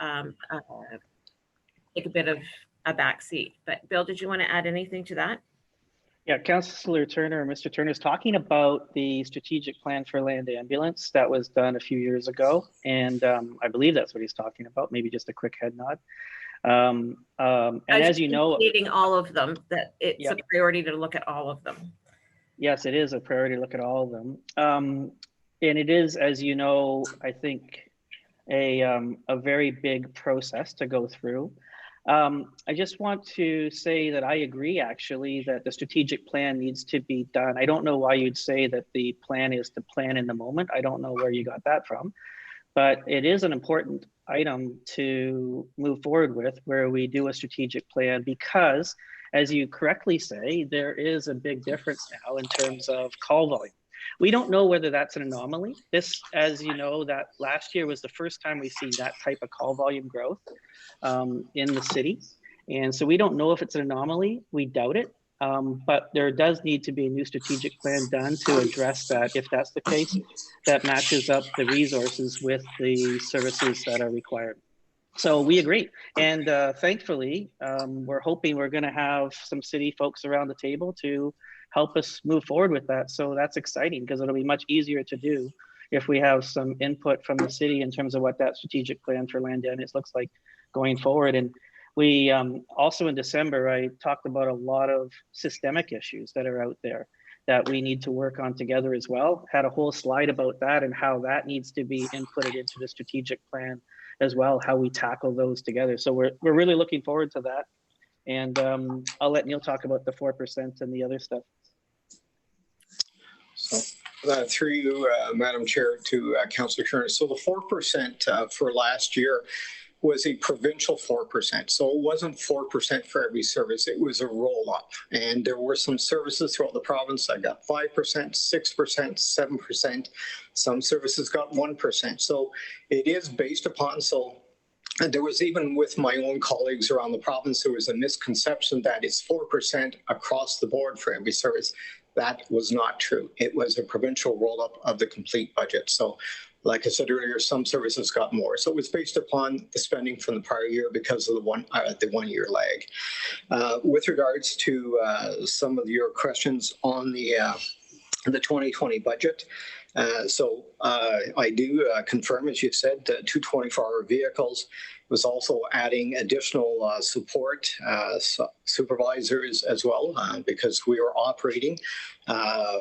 take a bit of a back seat. But Bill, did you want to add anything to that? Yeah, Councillor Turner, Mr. Turner is talking about the strategic plan for land ambulance that was done a few years ago. And I believe that's what he's talking about, maybe just a quick head nod. And as you know, meeting all of them, that it's a priority to look at all of them. Yes, it is a priority to look at all of them. And it is, as you know, I think a very big process to go through. I just want to say that I agree, actually, that the strategic plan needs to be done. I don't know why you'd say that the plan is to plan in the moment. I don't know where you got that from, but it is an important item to move forward with, where we do a strategic plan, because as you correctly say, there is a big difference now in terms of call volume. We don't know whether that's an anomaly. This, as you know, that last year was the first time we've seen that type of call volume growth in the city. And so we don't know if it's an anomaly. We doubt it. But there does need to be a new strategic plan done to address that, if that's the case, that matches up the resources with the services that are required. So we agree. And thankfully, we're hoping we're going to have some city folks around the table to help us move forward with that. So that's exciting, because it'll be much easier to do if we have some input from the city in terms of what that strategic plan for land ambulance looks like going forward. And we also in December, I talked about a lot of systemic issues that are out there that we need to work on together as well. Had a whole slide about that and how that needs to be inputted into the strategic plan as well, how we tackle those together. So we're really looking forward to that. And I'll let Neil talk about the 4% and the other stuff. So through you, Madam Chair, to Councillor Turner. So the 4% for last year was a provincial 4%. So it wasn't 4% for every service. It was a roll up. And there were some services throughout the province that got 5%, 6%, 7%. Some services got 1%. So it is based upon, and there was, even with my own colleagues around the province, there was a misconception that it's 4% across the board for every service. That was not true. It was a provincial roll-up of the complete budget. So like I said earlier, some services got more. So it was based upon the spending from the prior year because of the 1 year lag. With regards to some of your questions on the 2020 budget, so I do confirm, as you said, 2 24-hour vehicles. Was also adding additional support, supervisors as well, because we are operating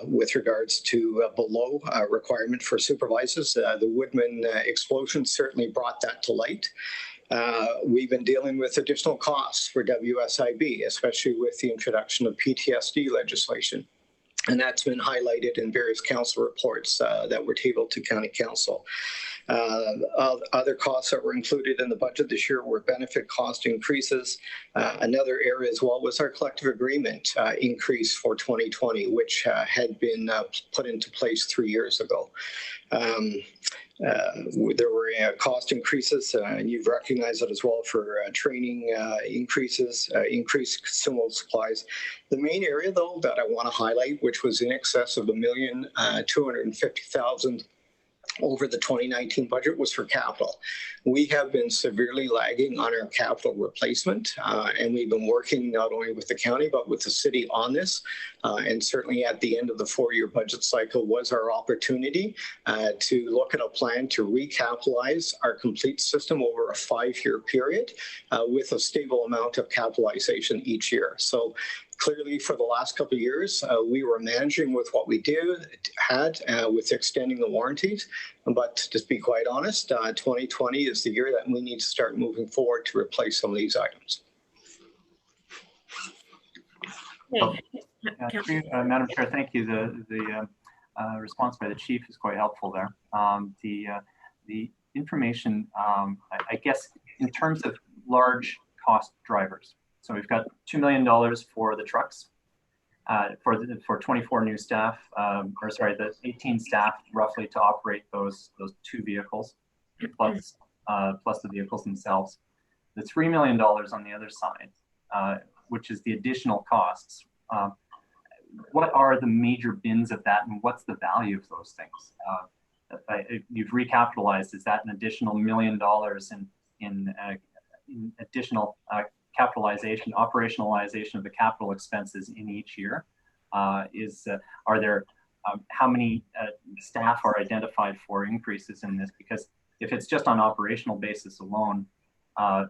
with regards to below requirement for supervisors. The Woodman explosion certainly brought that to light. We've been dealing with additional costs for WSIB, especially with the introduction of PTSD legislation. And that's been highlighted in various council reports that were tabled to County Council. Other costs that were included in the budget this year were benefit cost increases. Another area as well was our collective agreement increase for 2020, which had been put into place 3 years ago. There were cost increases, and you've recognized it as well, for training increases, increased consumable supplies. The main area, though, that I want to highlight, which was in excess of $1,250,000 over the 2019 budget, was for capital. We have been severely lagging on our capital replacement, and we've been working not only with the county but with the city on this. And certainly at the end of the 4-year budget cycle was our opportunity to look at a plan to recapitalize our complete system over a 5-year period with a stable amount of capitalization each year. So clearly, for the last couple of years, we were managing with what we had with extending the warranties. But to be quite honest, 2020 is the year that we need to start moving forward to replace some of these items. Madam Chair, thank you. The response by the chief is quite helpful there. The information, I guess, in terms of large cost drivers. So we've got $2 million for the trucks, for 24 new staff, or sorry, the 18 staff roughly to operate those two vehicles, plus the vehicles themselves. The $3 million on the other side, which is the additional costs. What are the major bins of that, and what's the value of those things? You've recapitalized. Is that an additional $1 million in additional capitalization, operationalization of the capital expenses in each year? Are there how many staff are identified for increases in this? Because if it's just on operational basis alone, $5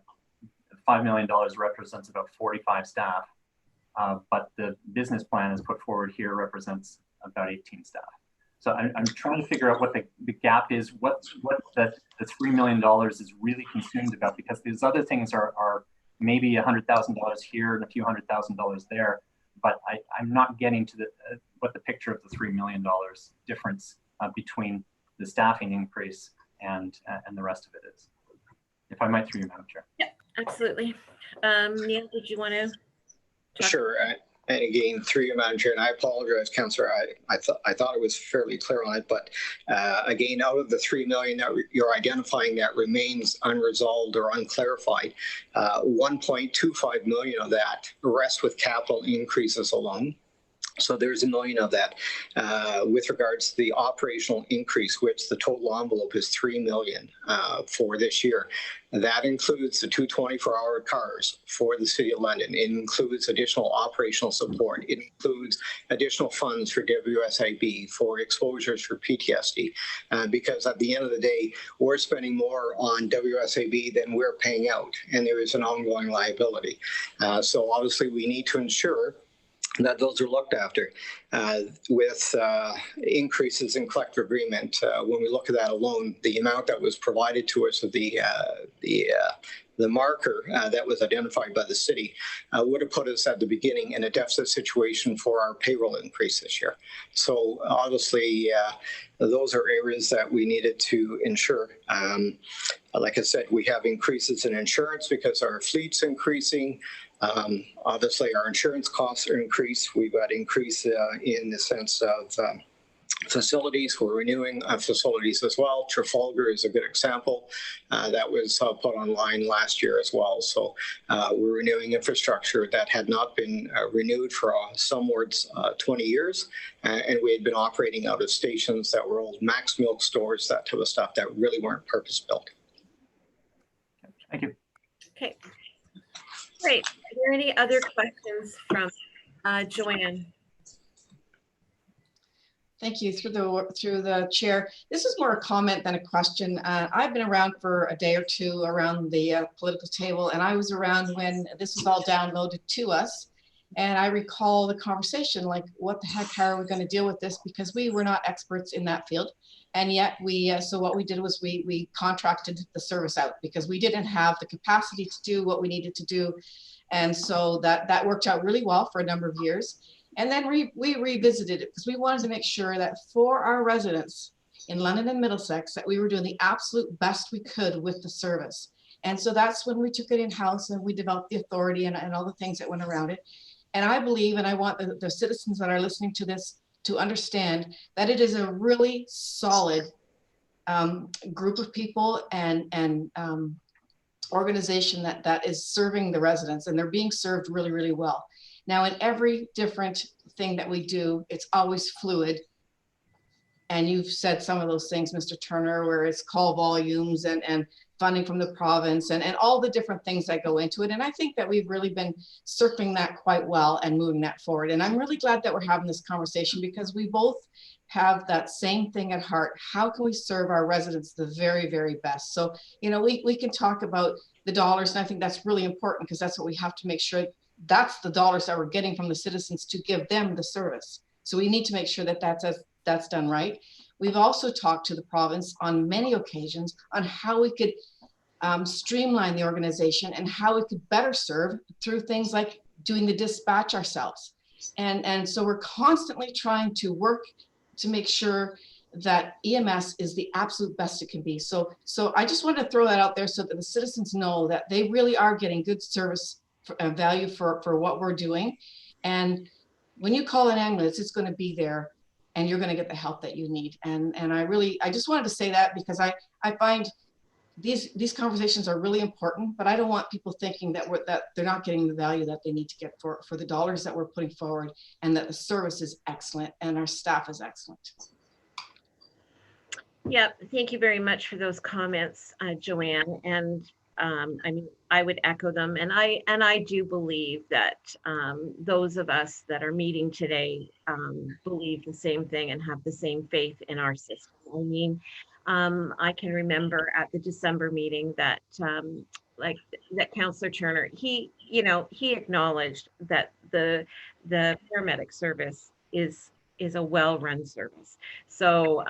million represents about 45 staff, but the business plan as put forward here represents about 18 staff. So I'm trying to figure out what the gap is, what the $3 million is really consumed about, because these other things are maybe $100,000 here and a few $100,000 there, but I'm not getting to what the picture of the $3 million difference between the staffing increase and the rest of it is. If I might, through you, Madam Chair. Yeah, absolutely. Neil, did you want to talk? Sure. And again, through you, Madam Chair, and I apologize, Councillor, I thought it was fairly clear on it, but again, out of the $3 million that you're identifying that remains unresolved or unclarified, $1.25 million of that rests with capital increases alone. So there's $1 million of that. With regards to the operational increase, which the total envelope is $3 million for this year. That includes the 2 24-hour cars for the City of London. It includes additional operational support. It includes additional funds for WSIB, for exposures for PTSD, because at the end of the day, we're spending more on WSIB than we're paying out, and there is an ongoing liability. So obviously we need to ensure that those are looked after with increases in collective agreement. When we look at that alone, the amount that was provided to us of the marker that was identified by the city would have put us at the beginning in a deficit situation for our payroll increase this year. So obviously, those are areas that we needed to ensure. Like I said, we have increases in insurance because our fleet's increasing. Obviously, our insurance costs are increased. We've got increase in the sense of facilities. We're renewing facilities as well. Trafalgar is a good example. That was put online last year as well. So we're renewing infrastructure that had not been renewed for somewhat 20 years. And we had been operating out of stations that were old Max Milk stores, that type of stuff that really weren't purpose-built. Thank you. Okay. Great. Are there any other questions from Joanne? Thank you. Through the chair, this is more a comment than a question. I've been around for a day or two around the political table, and I was around when this was all downloaded to us. And I recall the conversation, like, what the heck, how are we going to deal with this? Because we were not experts in that field. And yet so what we did was we contracted the service out because we didn't have the capacity to do what we needed to do. And so that worked out really well for a number of years. And then we revisited it because we wanted to make sure that for our residents in London and Middlesex, that we were doing the absolute best we could with the service. And so that's when we took it in-house and we developed the authority and all the things that went around it. And I believe, and I want the citizens that are listening to this to understand that it is a really solid group of people and organization that is serving the residents, and they're being served really, really well. Now, in every different thing that we do, it's always fluid. And you've said some of those things, Mr. Turner, where it's call volumes and funding from the province and all the different things that go into it. And I think that we've really been surfing that quite well and moving that forward. And I'm really glad that we're having this conversation because we both have that same thing at heart. How can we serve our residents the very, very best? So, you know, we can talk about the dollars, and I think that's really important because that's what we have to make sure that's the dollars that we're getting from the citizens to give them the service. So we need to make sure that that's done right. We've also talked to the province on many occasions on how we could streamline the organization and how we could better serve through things like doing the dispatch ourselves. And so we're constantly trying to work to make sure that EMS is the absolute best it can be. So I just wanted to throw that out there so that the citizens know that they really are getting good service value for what we're doing. And when you call an ambulance, it's going to be there and you're going to get the help that you need. And I just wanted to say that because I find these conversations are really important, but I don't want people thinking that they're not getting the value that they need to get for the dollars that we're putting forward, and that the service is excellent and our staff is excellent. Yeah, thank you very much for those comments, Joanne. And I mean, I would echo them. And I do believe that those of us that are meeting today believe the same thing and have the same faith in our system. I mean, I can remember at the December meeting that that Councillor Turner, he acknowledged that the paramedic service is a well-run service. So,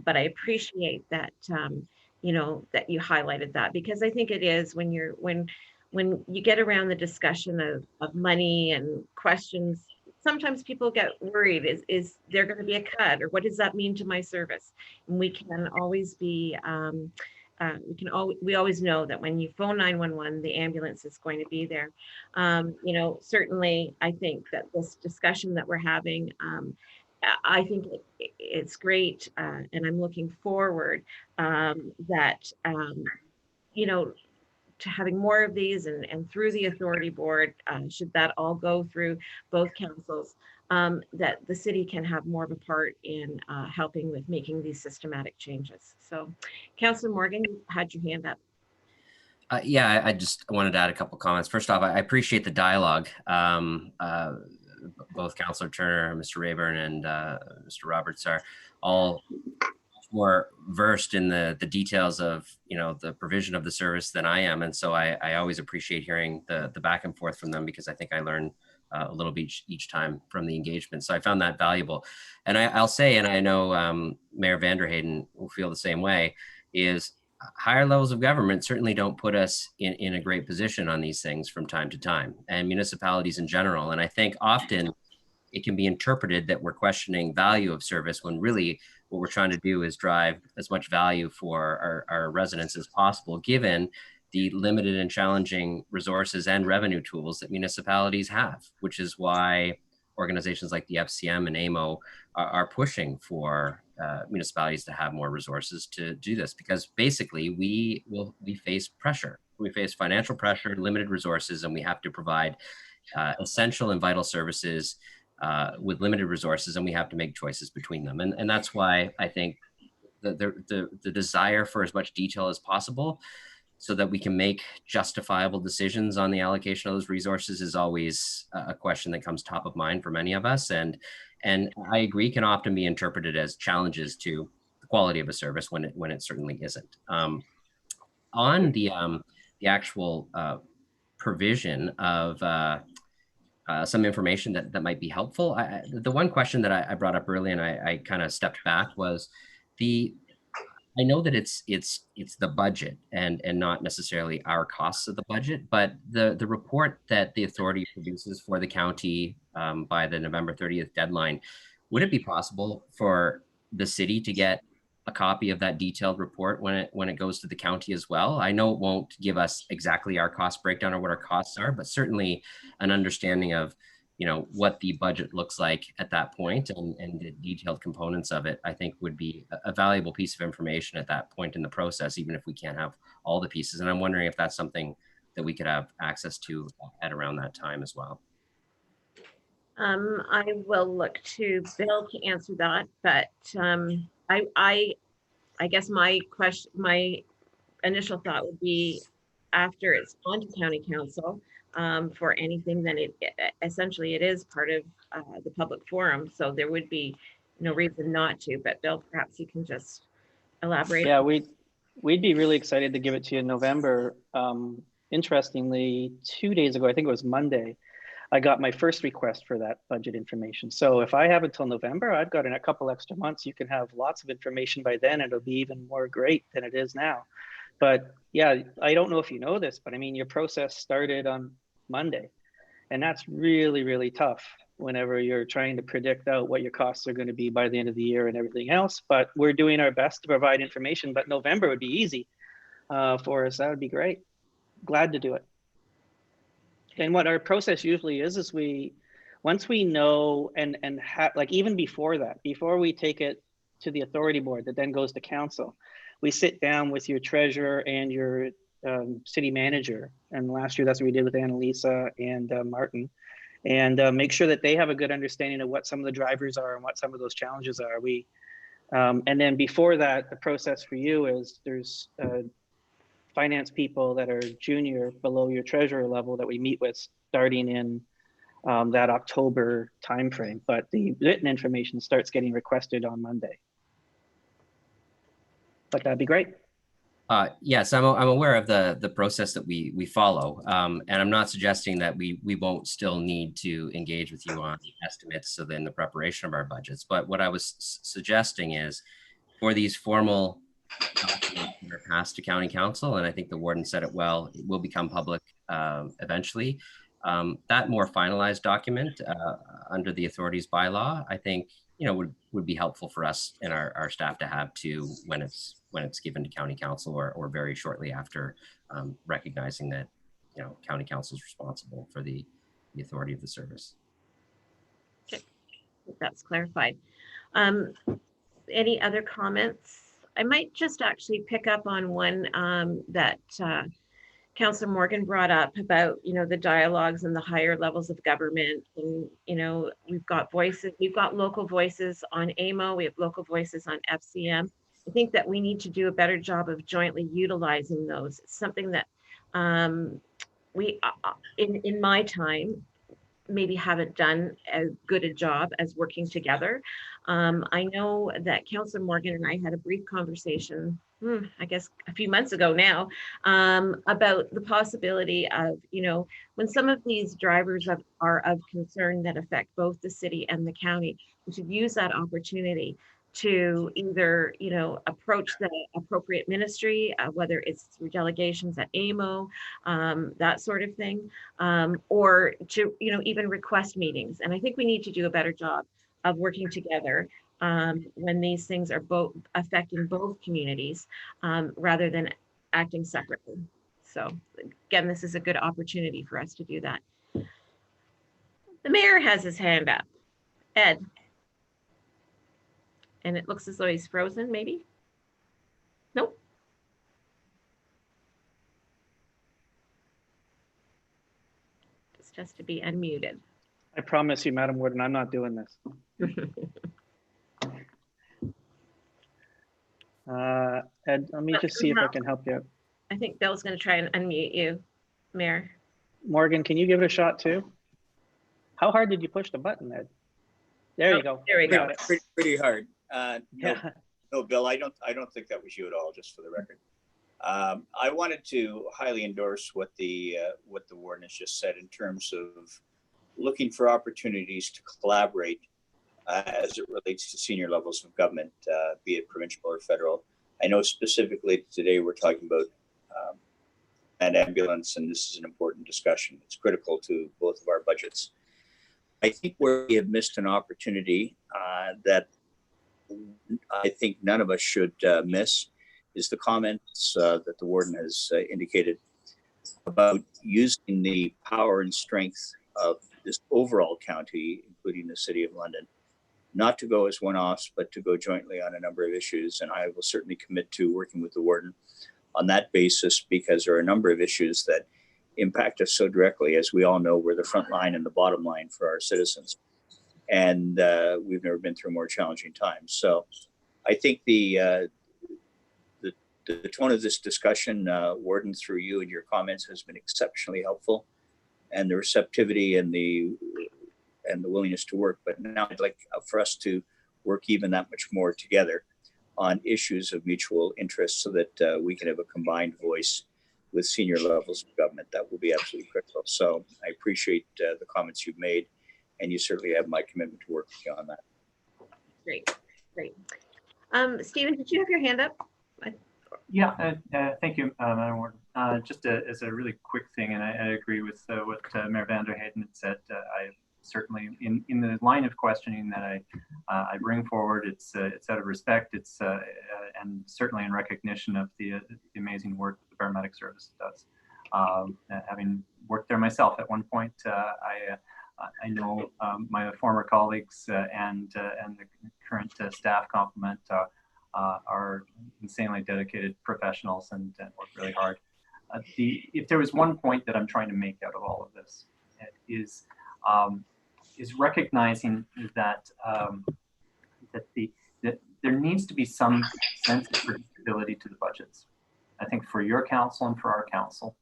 but I appreciate that, that you highlighted that, because I think it is when you get around the discussion of money and questions, sometimes people get worried, is there going to be a cut, or what does that mean to my service? And we can always be, we always know that when you phone 911, the ambulance is going to be there. Certainly I think that this discussion that we're having, I think it's great, and I'm looking forward that, to having more of these and through the authority board, should that all go through both councils, that the city can have more of a part in helping with making these systematic changes. So, Councillor Morgan, you had your hand up. Yeah, I just wanted to add a couple comments. First off, I appreciate the dialogue. Both Councillor Turner, Mr. Rayburn, and Mr. Roberts are all more versed in the details of the provision of the service than I am, and so I always appreciate hearing the back and forth from them, because I think I learn a little bit each time from the engagement. So I found that valuable. And I'll say, and I know Mayor Vanderheyden will feel the same way, is higher levels of government certainly don't put us in a great position on these things from time to time, and municipalities in general. And I think often it can be interpreted that we're questioning value of service, when really what we're trying to do is drive as much value for our residents as possible, given the limited and challenging resources and revenue tools that municipalities have, which is why organizations like the FCM and AMO are pushing for municipalities to have more resources to do this, because basically we face pressure. We face financial pressure, limited resources, and we have to provide essential and vital services with limited resources, and we have to make choices between them. And that's why I think the desire for as much detail as possible, so that we can make justifiable decisions on the allocation of those resources, is always a question that comes top of mind for many of us. And I agree, can often be interpreted as challenges to the quality of a service when it certainly isn't. On the actual provision of some information that might be helpful, the one question that I brought up early, and I kind of stepped back, was I know that it's the budget and not necessarily our costs of the budget, but the report that the authority produces for the county by the November 30th deadline, would it be possible for the city to get a copy of that detailed report when it goes to the county as well? I know it won't give us exactly our cost breakdown or what our costs are, but certainly an understanding of what the budget looks like at that point, and the detailed components of it, I think would be a valuable piece of information at that point in the process, even if we can't have all the pieces. And I'm wondering if that's something that we could have access to at around that time as well. I will look to Bill to answer that, but I guess my initial thought would be, after it's gone to county council for anything, then essentially it is part of the public forum, so there would be no reason not to. But Bill, perhaps you can just elaborate. Yeah, we'd be really excited to give it to you in November. Interestingly, 2 days ago, I think it was Monday, I got my first request for that budget information. So if I have until November, I've got a couple extra months. You can have lots of information by then. It'll be even more great than it is now. But yeah, I don't know if you know this, but I mean, your process started on Monday, and that's really, really tough. whenever you're trying to predict out what your costs are going to be by the end of the year and everything else. But we're doing our best to provide information. But November would be easy for us. That would be great. Glad to do it. And what our process usually is once we know and like even before that, before we take it to the authority board that then goes to council, we sit down with your treasurer and your city manager. And last year that's what we did with Annalisa and Martin, and make sure that they have a good understanding of what some of the drivers are and what some of those challenges are. And then before that, the process for you is there's finance people that are junior below your treasurer level that we meet with starting in that October timeframe. But the written information starts getting requested on Monday. But that'd be great. Yes, I'm aware of the process that we follow, and I'm not suggesting that we won't still need to engage with you on estimates, so then the preparation of our budgets. But what I was suggesting is for these formal documents that are passed to county council, and I think the warden said it well, it will become public eventually. That more finalized document under the authorities bylaw, I think, would be helpful for us and our staff to have too when it's given to county council or very shortly after, recognizing that county council is responsible for the authority of the service. Okay, that's clarified. Any other comments? I might just actually pick up on one that Councillor Morgan brought up about, the dialogues and the higher levels of government. And, we've got voices, we've got local voices on AMO, we have local voices on FCM. I think that we need to do a better job of jointly utilizing those. It's something that we, in my time, maybe haven't done as good a job as working together. I know that Councillor Morgan and I had a brief conversation, I guess a few months ago now, about the possibility of, when some of these drivers are of concern that affect both the city and the county, we should use that opportunity to either, approach the appropriate ministry, whether it's through delegations at AMO, that sort of thing, or to, even request meetings. And I think we need to do a better job of working together when these things are both affecting both communities, rather than acting separately. So again, this is a good opportunity for us to do that. The mayor has his hand up. Ed. And it looks as though he's frozen, maybe? Nope. It's just to be unmuted. I promise you, Madam Warden, I'm not doing this. Ed, let me just see if I can help you out. I think Bill's going to try and unmute you, Mayor. Morgan, can you give it a shot too? How hard did you push the button, Ed? There you go. There we go. Pretty hard. Yeah. No, Bill, I don't think that was you at all, just for the record. I wanted to highly endorse what the warden has just said in terms of looking for opportunities to collaborate as it relates to senior levels of government, be it provincial or federal. I know specifically today we're talking about an ambulance, and this is an important discussion. It's critical to both of our budgets. I think where we have missed an opportunity that I think none of us should miss is the comments that the warden has indicated about using the power and strength of this overall county, including the City of London, not to go as one-offs, but to go jointly on a number of issues. And I will certainly commit to working with the warden on that basis, because there are a number of issues that impact us so directly. As we all know, we're the front line and the bottom line for our citizens. And we've never been through more challenging times. So I think the tone of this discussion, Warden, through you and your comments, has been exceptionally helpful, and the receptivity and the willingness to work. But now I'd like for us to work even that much more together on issues of mutual interest, so that we can have a combined voice with senior levels of government. That will be absolutely critical. So I appreciate the comments you've made, and you certainly have my commitment to work with you on that. Great. Stephen, did you have your hand up? Yeah, thank you, Madam Warden. Just as a really quick thing, and I agree with what Mayor Vanderheyden had said. I certainly in the line of questioning that I bring forward, it's out of respect, and certainly in recognition of the amazing work that the paramedic service does. Having worked there myself at one point, I know my former colleagues and the current staff complement are insanely dedicated professionals and work really hard. If there was one point that I'm trying to make out of all of this, is recognizing that that there needs to be some sense of predictability to the budgets. I think for your council and for our council,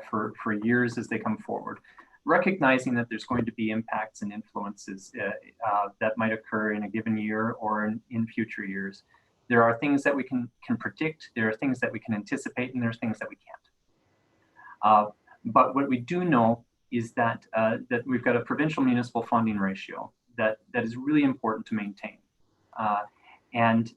for years as they come forward, recognizing that there's going to be impacts and influences that might occur in a given year or in future years. There are things that we can predict, there are things that we can anticipate, and there's things that we can't. But what we do know is that that we've got a provincial municipal funding ratio that is really important to maintain. And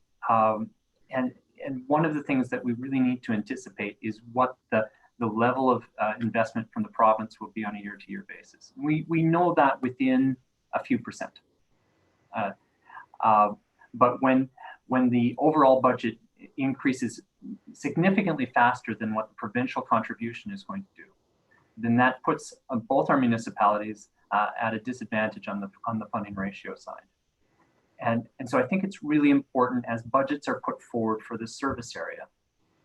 one of the things that we really need to anticipate is what the level of investment from the province will be on a year-to-year basis. We know that within a few percent. But when the overall budget increases significantly faster than what the provincial contribution is going to do, then that puts both our municipalities at a disadvantage on the funding ratio side. And so I think it's really important as budgets are put forward for the service area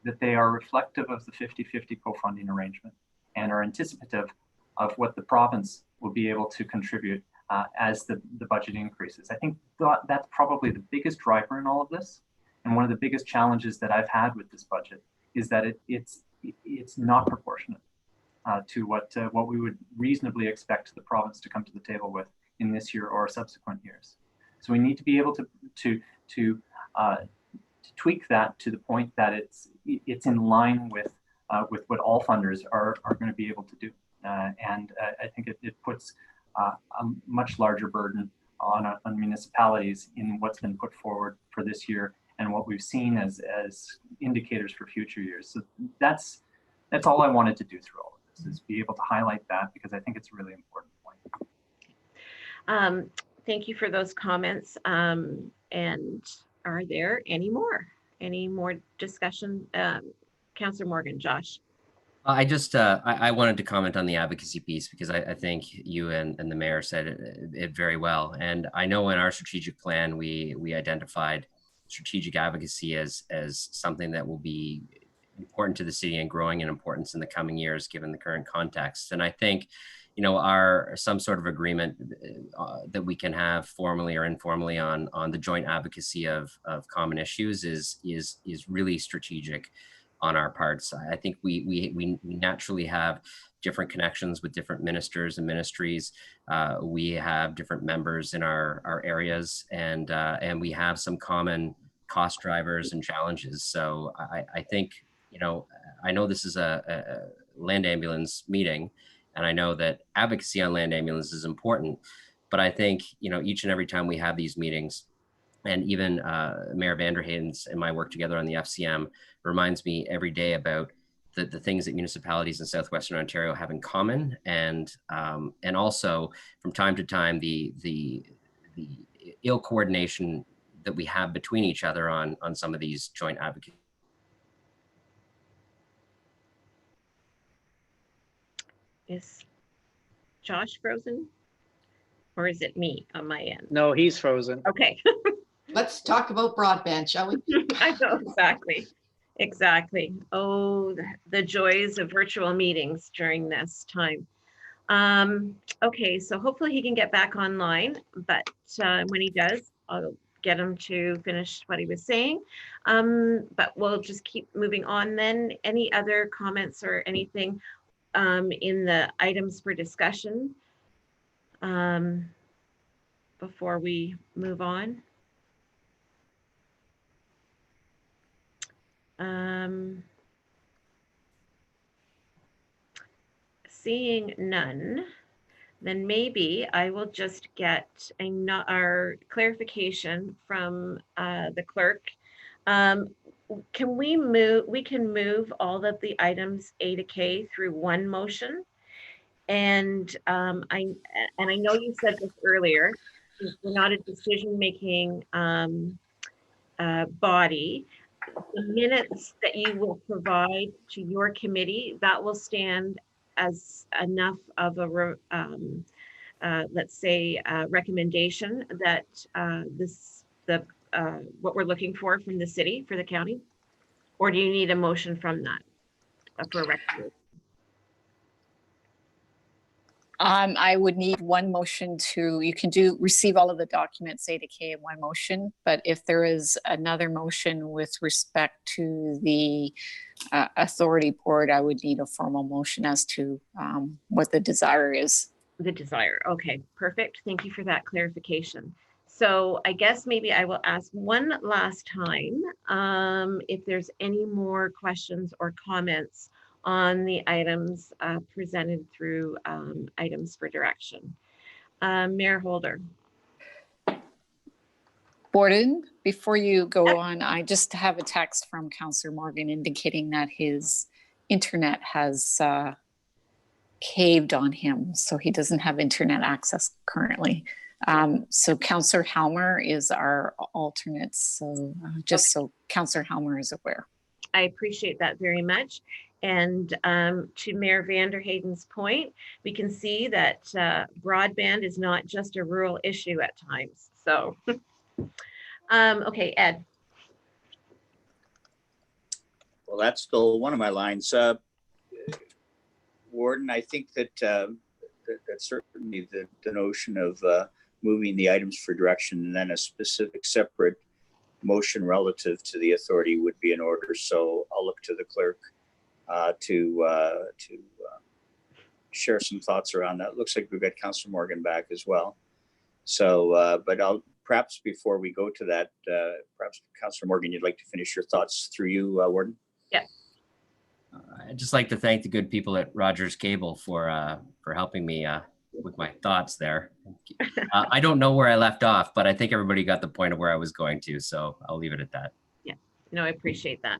that they are reflective of the 50-50 co-funding arrangement and are anticipative of what the province will be able to contribute as the budget increases. I think that's probably the biggest driver in all of this. And one of the biggest challenges that I've had with this budget is that it's not proportionate to what we would reasonably expect the province to come to the table with in this year or subsequent years. So we need to be able to tweak that to the point that it's in line with what all funders are going to be able to do. And I think it puts a much larger burden on municipalities in what's been put forward for this year and what we've seen as indicators for future years. So that's all I wanted to do through all of this, is be able to highlight that, because I think it's a really important point. Thank you for those comments. And are there any more discussion? Councillor Morgan, Josh. I just, I wanted to comment on the advocacy piece, because I think you and the mayor said it very well. And I know in our strategic plan, we identified strategic advocacy as something that will be important to the city and growing in importance in the coming years, given the current context. And I think, you know, some sort of agreement that we can have formally or informally on the joint advocacy of common issues is really strategic on our parts. I think we naturally have different connections with different ministers and ministries. We have different members in our areas, and we have some common cost drivers and challenges. So I think, you know, I know this is a land ambulance meeting, and I know that advocacy on land ambulance is important, but I think, you know, each and every time we have these meetings, and even Mayor Vanderhaden's and my work together on the FCM reminds me every day about the things that municipalities in Southwestern Ontario have in common, and also from time to time the ill coordination that we have between each other on some of these joint advocacy. Is Josh frozen, or is it me on my end? No, he's frozen. Okay. Let's talk about broadband, shall we? I know, exactly. Oh, the joys of virtual meetings during this time. Okay, so hopefully he can get back online, but when he does, I'll get him to finish what he was saying. But we'll just keep moving on then. Any other comments or anything in the items for discussion before we move on? Seeing none, then maybe I will just get our clarification from the clerk. Can we move all of the items A to K through one motion? And I know you said this earlier, we're not a decision-making body. The minutes that you will provide to your committee, that will stand as enough of a, let's say, recommendation that what we're looking for from the city, for the county? Or do you need a motion from that for a recommendation? I would need one motion you can receive all of the documents A to K in one motion, but if there is another motion with respect to the authority board, I would need a formal motion as to what the desire is. The desire. Okay, perfect. Thank you for that clarification. So I guess maybe I will ask one last time if there's any more questions or comments on the items presented through items for direction. Mayor Holder. Borden, before you go on, I just have a text from Councillor Morgan indicating that his internet has caved on him, so he doesn't have internet access currently. So Councillor Helmer is our alternate, so just so Councillor Helmer is aware. I appreciate that very much. And to Mayor Vanderheyden's point, we can see that broadband is not just a rural issue at times. So, okay, Ed. Well, that's still one of my lines. Warden, I think that that certainly the notion of moving the items for direction and then a specific separate motion relative to the authority would be in order. So I'll look to the clerk to share some thoughts around that. Looks like we've got Councillor Morgan back as well. So, but I'll perhaps before we go to that, perhaps Councillor Morgan, you'd like to finish your thoughts through you, Warden? Yeah. I'd just like to thank the good people at Rogers Cable for helping me with my thoughts there. I don't know where I left off, but I think everybody got the point of where I was going to, so I'll leave it at that. Yeah, no, I appreciate that.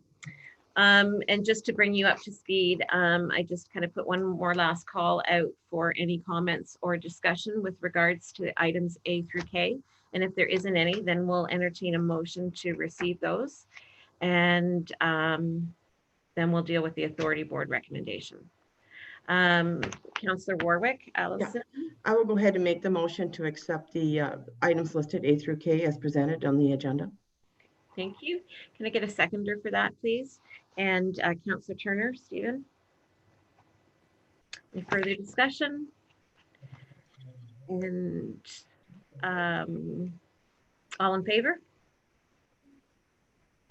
And just to bring you up to speed, I just kind of put one more last call out for any comments or discussion with regards to items A through K. And if there isn't any, then we'll entertain a motion to receive those. And then we'll deal with the authority board recommendation. Councillor Warwick, Allison. Yeah, I will go ahead and make the motion to accept the items listed A through K as presented on the agenda. Thank you. Can I get a seconder for that, please? And Councillor Turner, Stephen. Any further discussion? And all in favor?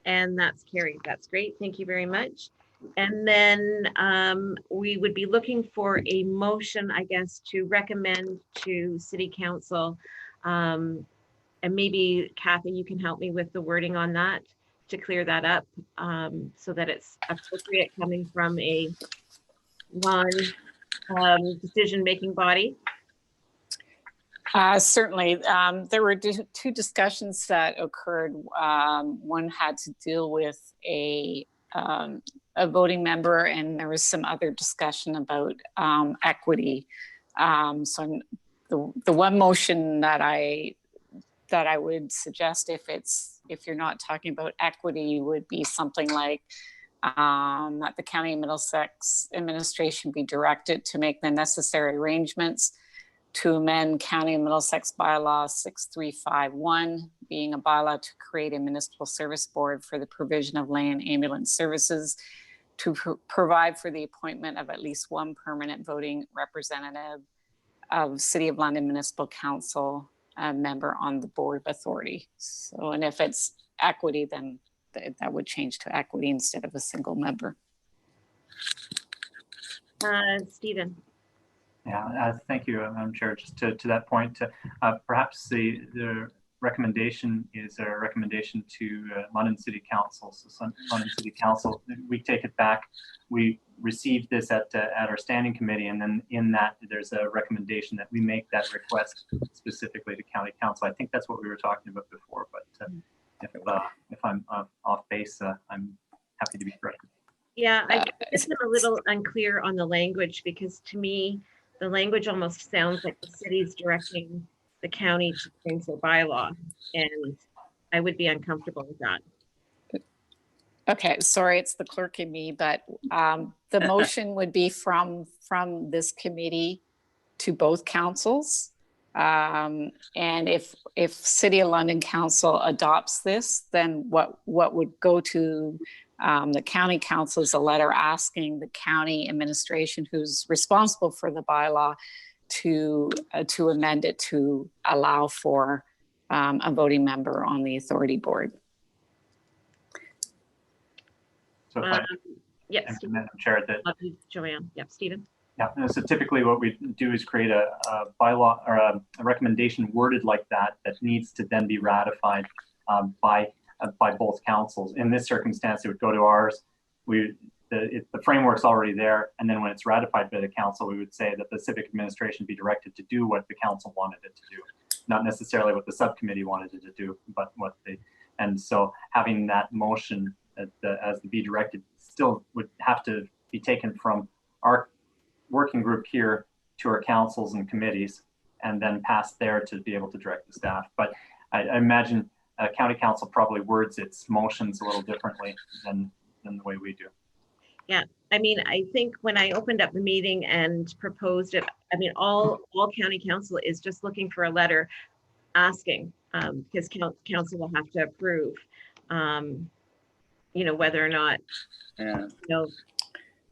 And that's carried. That's great. Thank you very much. And then we would be looking for a motion, I guess, to recommend to City Council. And maybe Kathy, you can help me with the wording on that to clear that up so that it's appropriate coming from a decision-making body. Certainly. There were two discussions that occurred. One had to deal with a voting member, and there was some other discussion about equity. So the one motion that I would suggest, if you're not talking about equity, would be something like that the County of Middlesex administration be directed to make the necessary arrangements to amend County of Middlesex bylaw 6351, being a bylaw to create a municipal service board for the provision of land ambulance services, to provide for the appointment of at least one permanent voting representative of City of London Municipal Council member on the board of authority. So, and if it's equity, then that would change to equity instead of a single member. Stephen. Yeah, thank you, Madam Chair. Just to that point, perhaps the recommendation is a recommendation to London City Council. So London City Council, we take it back. We received this at our standing committee, and then in that there's a recommendation that we make that request specifically to County Council. I think that's what we were talking about before, but if I'm off base, I'm happy to be corrected. Yeah, I guess I'm a little unclear on the language, because to me, the language almost sounds like the city's directing the county to change their bylaw, and I would be uncomfortable with that. Okay, sorry, it's the clerk in me, but the motion would be from this committee to both councils. And if City of London Council adopts this, then what would go to the county council is a letter asking the county administration, who's responsible for the bylaw, to amend it to allow for a voting member on the authority board. So if I, Yes, Madam Chair, that love you, Joanne. Yep, Stephen. yeah, so typically what we do is create a bylaw or a recommendation worded like that needs to then be ratified by both councils. In this circumstance, it would go to ours. The framework's already there, and then when it's ratified by the council, we would say that the civic administration be directed to do what the council wanted it to do, not necessarily what the subcommittee wanted it to do, but what they. And so having that motion as the be directed still would have to be taken from our working group here to our councils and committees, and then pass there to be able to direct the staff. But I imagine county council probably words its motions a little differently than the way we do. Yeah, I mean, I think when I opened up the meeting and proposed it, I mean, all county council is just looking for a letter asking, because council will have to approve, you know, whether or not, you know,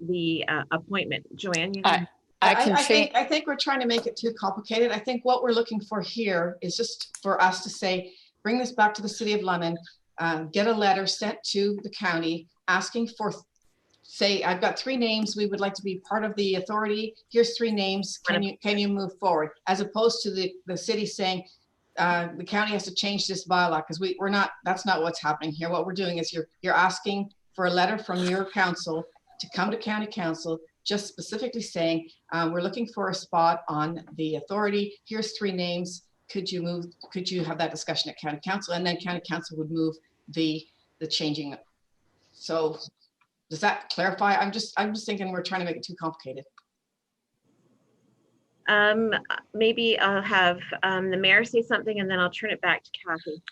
the appointment. Joanne, you know? I think we're trying to make it too complicated. I think what we're looking for here is just for us to say, bring this back to the City of London, get a letter sent to the county asking for, say, I've got 3 names, we would like to be part of the authority. Here's 3 names. Can you move forward? As opposed to the city saying the county has to change this bylaw, because we're not. That's not what's happening here. What we're doing is you're asking for a letter from your council to come to county council, just specifically saying we're looking for a spot on the authority. Here's 3 names. Could you have that discussion at county council, and then county council would move the changing. So does that clarify? I'm just thinking we're trying to make it too complicated. Maybe I'll have the mayor say something, and then I'll turn it back to Kathy.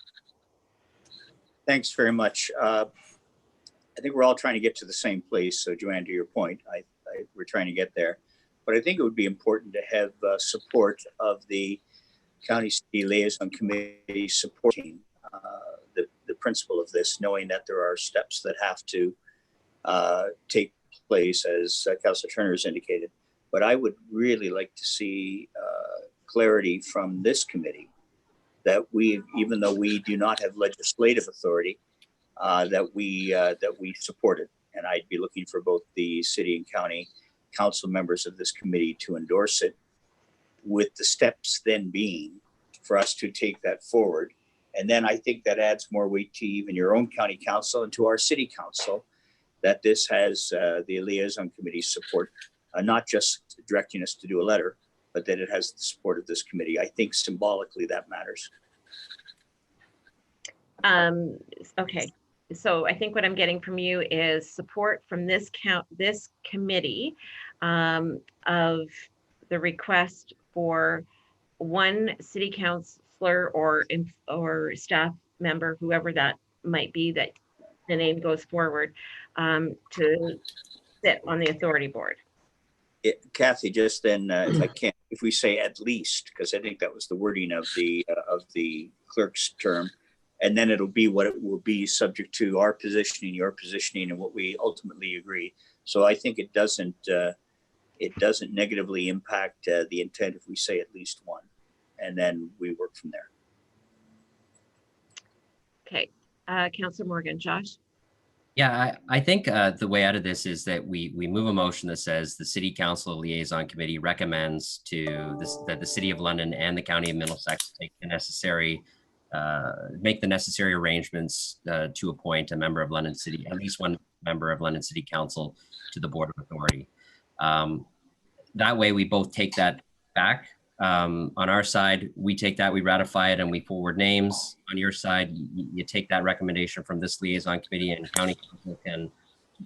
Thanks very much. I think we're all trying to get to the same place. So Joanne, to your point, we're trying to get there. But I think it would be important to have support of the County City Liaison Committee supporting the principle of this, knowing that there are steps that have to take place, as Councillor Turner has indicated. But I would really like to see clarity from this committee that even though we do not have legislative authority, that we support it. And I'd be looking for both the city and county council members of this committee to endorse it, with the steps then being for us to take that forward. And then I think that adds more weight to even your own county council and to our city council, that this has the liaison committee support, not just directing us to do a letter, but that it has the support of this committee. I think symbolically that matters. Okay, so I think what I'm getting from you is support from this committee of the request for one city councillor or staff member, whoever that might be, that the name goes forward, to sit on the authority board. Kathy, just then, if I can, if we say at least, because I think that was the wording of the clerk's term, and then it'll be what it will be, subject to our positioning, your positioning, and what we ultimately agree. So I think it doesn't negatively impact the intent if we say at least one, and then we work from there. Okay, Councillor Morgan. Josh? Yeah, I think the way out of this is that we move a motion that says the City Council Liaison Committee recommends that the City of London and the County of Middlesex take the necessary make the necessary arrangements to appoint a member of London City, at least one member of London City Council, to the Board of Authority. That way we both take that back. On our side, we take that, we ratify it, and we forward names. On your side, you take that recommendation from this liaison committee, and county council can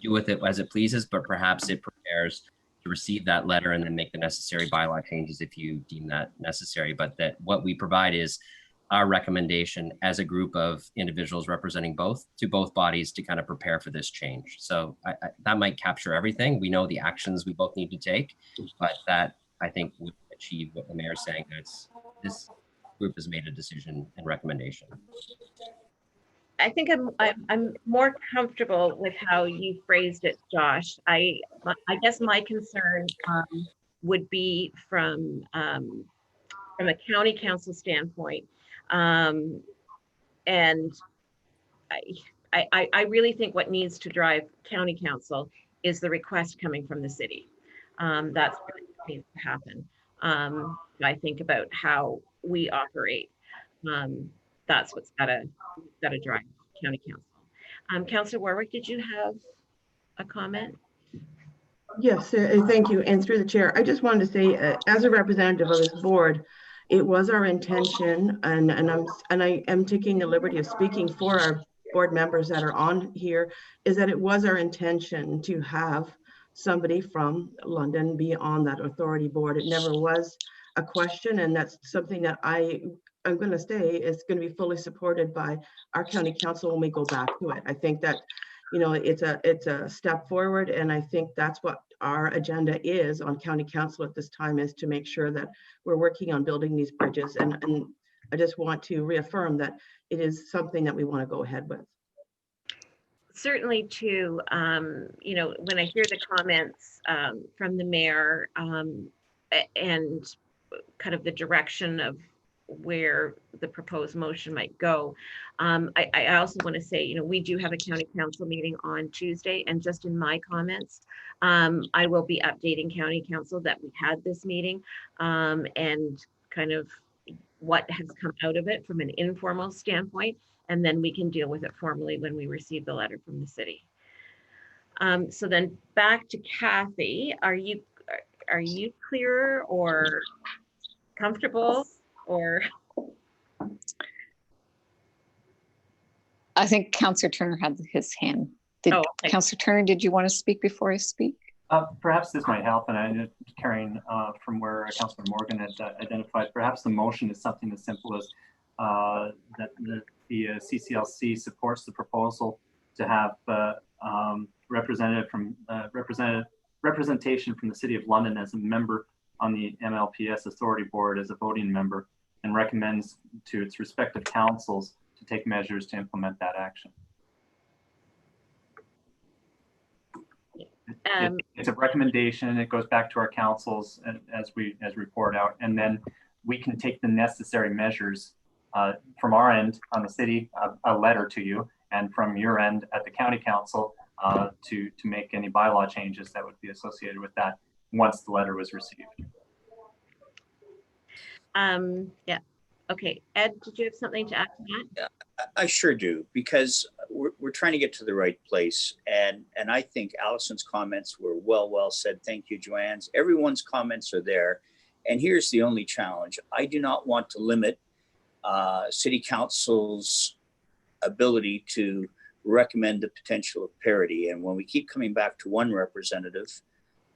do with it as it pleases, but perhaps it prepares the receive that letter and then make the necessary bylaw changes if you deem that necessary. But that what we provide is our recommendation as a group of individuals representing both bodies to kind of prepare for this change. So that might capture everything. We know the actions we both need to take, but that I think would achieve what the mayor is saying. That's this group has made a decision and recommendation. I think I'm more comfortable with how you phrased it, Josh. I guess my concern would be from a county council standpoint, and I really think what needs to drive county council is the request coming from the city. That's what needs to happen. I think about how we operate. That's what's gotta drive county council. Councillor Warwick, did you have a comment? Yes, thank you. And through the chair, I just wanted to say, as a representative of this board, it was our intention, and I am taking the liberty of speaking for our board members that are on here, is that it was our intention to have somebody from London be on that authority board. It never was a question, and that's something that I'm going to say is going to be fully supported by our county council when we go back to it. I think that, you know, it's a step forward, and I think that's what our agenda is on county council at this time, is to make sure that we're working on building these bridges. And I just want to reaffirm that it is something that we want to go ahead with. Certainly too, you know, when I hear the comments from the mayor and kind of the direction of where the proposed motion might go, I also want to say, you know, we do have a county council meeting on Tuesday, and just in my comments, I will be updating county council that we had this meeting and kind of what has come out of it from an informal standpoint, and then we can deal with it formally when we receive the letter from the city. So then back to Kathy, are you clear or comfortable, or? I think Councillor Turner had his hand. Okay. Councillor Turner, did you want to speak before I speak? Perhaps this might help, and I'm carrying from where Councillor Morgan had identified. Perhaps the motion is something as simple as that the CCLC supports the proposal to have representation from the City of London as a member on the MLPS Authority Board as a voting member, and recommends to its respective councils to take measures to implement that action. It's a recommendation. It goes back to our councils as we report out, and then we can take the necessary measures from our end on the city, a letter to you, and from your end at the county council to make any bylaw changes that would be associated with that once the letter was received. Yeah. Okay, Ed, did you have something to add to that? Yeah, I sure do, because we're trying to get to the right place. And I think Allison's comments were well said. Thank you, Joanne's. Everyone's comments are there. And here's the only challenge. I do not want to limit City Council's ability to recommend the potential of parity. And when we keep coming back to one representative,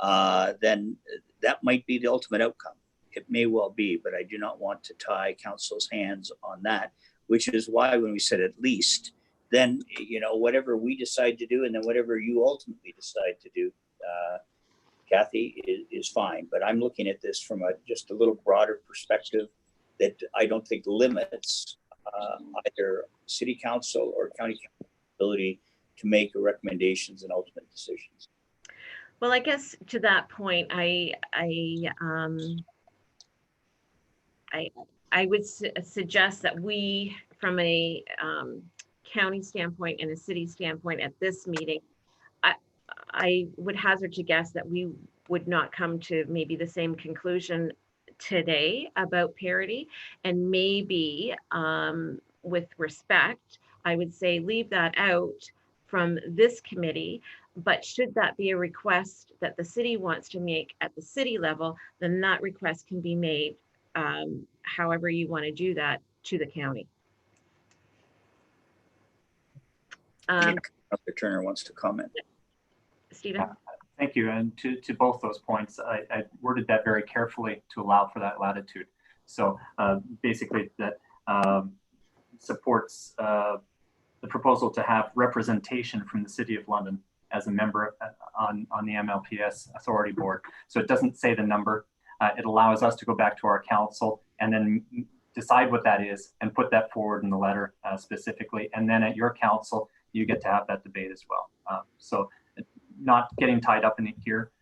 then that might be the ultimate outcome. It may well be, but I do not want to tie council's hands on that, which is why when we said at least, then, you know, whatever we decide to do and then whatever you ultimately decide to do, Kathy, is fine. But I'm looking at this from just a little broader perspective that I don't think limits either city council or county council ability to make recommendations and ultimate decisions. Well, I guess to that point, I would suggest that we, from a county standpoint and a city standpoint at this meeting, I would hazard to guess that we would not come to maybe the same conclusion today about parity, and maybe with respect, I would say leave that out from this committee. But should that be a request that the city wants to make at the city level, then that request can be made however you want to do that to the county. Dr. Turner wants to comment. Stephen? Thank you. And to both those points, I worded that very carefully to allow for that latitude. So basically that supports the proposal to have representation from the City of London as a member on the MLPS Authority Board. So it doesn't say the number. It allows us to go back to our council and then decide what that is and put that forward in the letter specifically. And then at your council, you get to have that debate as well. So not getting tied up in it here,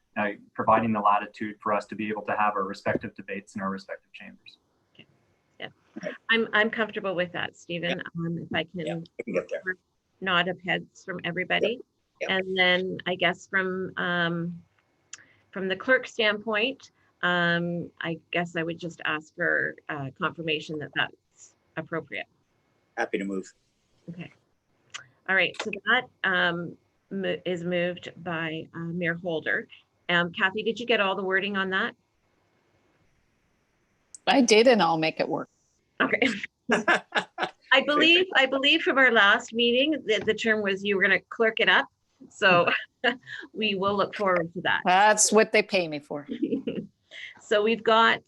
providing the latitude for us to be able to have our respective debates in our respective chambers. Okay. Yeah, I'm comfortable with that, Stephen. If I can get there. nod of heads from everybody. Yep. And then I guess from the clerk standpoint, I guess I would just ask for confirmation that that's appropriate. Happy to move. Okay. All right. So that is moved by Mayor Holder. Kathy, did you get all the wording on that? I did, and I'll make it work. Okay. I believe from our last meeting that the term was you were going to clerk it up. So we will look forward to that. That's what they pay me for. So we've got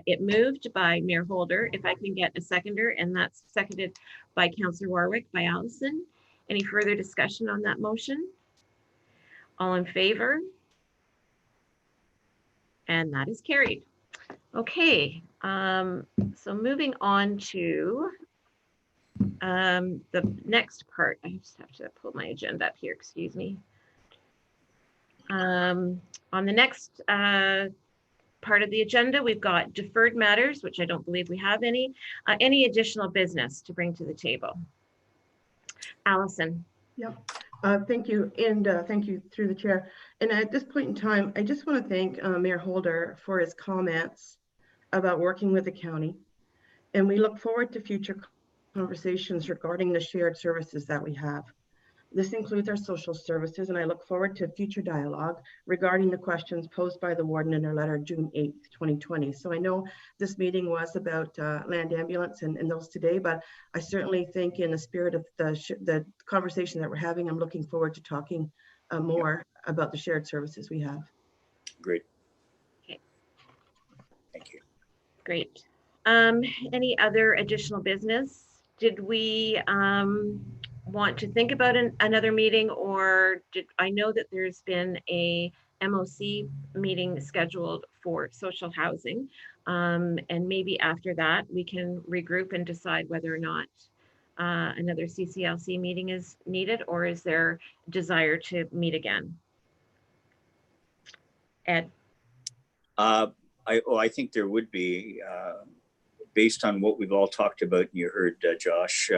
it moved by Mayor Holder. If I can get a seconder, and that's seconded by Councillor Warwick, by Allison. Any further discussion on that motion? All in favor? And that is carried. Okay, so moving on to the next part. I just have to pull my agenda up here, excuse me. On the next part of the agenda, we've got deferred matters, which I don't believe we have any additional business to bring to the table. Allison. Yep. Thank you. And thank you through the chair. And at this point in time, I just want to thank Mayor Holder for his comments about working with the county. And we look forward to future conversations regarding the shared services that we have. This includes our social services, and I look forward to future dialogue regarding the questions posed by the warden in her letter June 8th, 2020. So I know this meeting was about land ambulance and those today, but I certainly think in the spirit of the conversation that we're having, I'm looking forward to talking more about the shared services we have. Great. Okay. Thank you. Great. Any other additional business? Did we want to think about another meeting, or I know that there's been a MOC meeting scheduled for social housing, and maybe after that we can regroup and decide whether or not another CCLC meeting is needed, or is there desire to meet again? Ed? I think there would be, based on what we've all talked about, and you heard Josh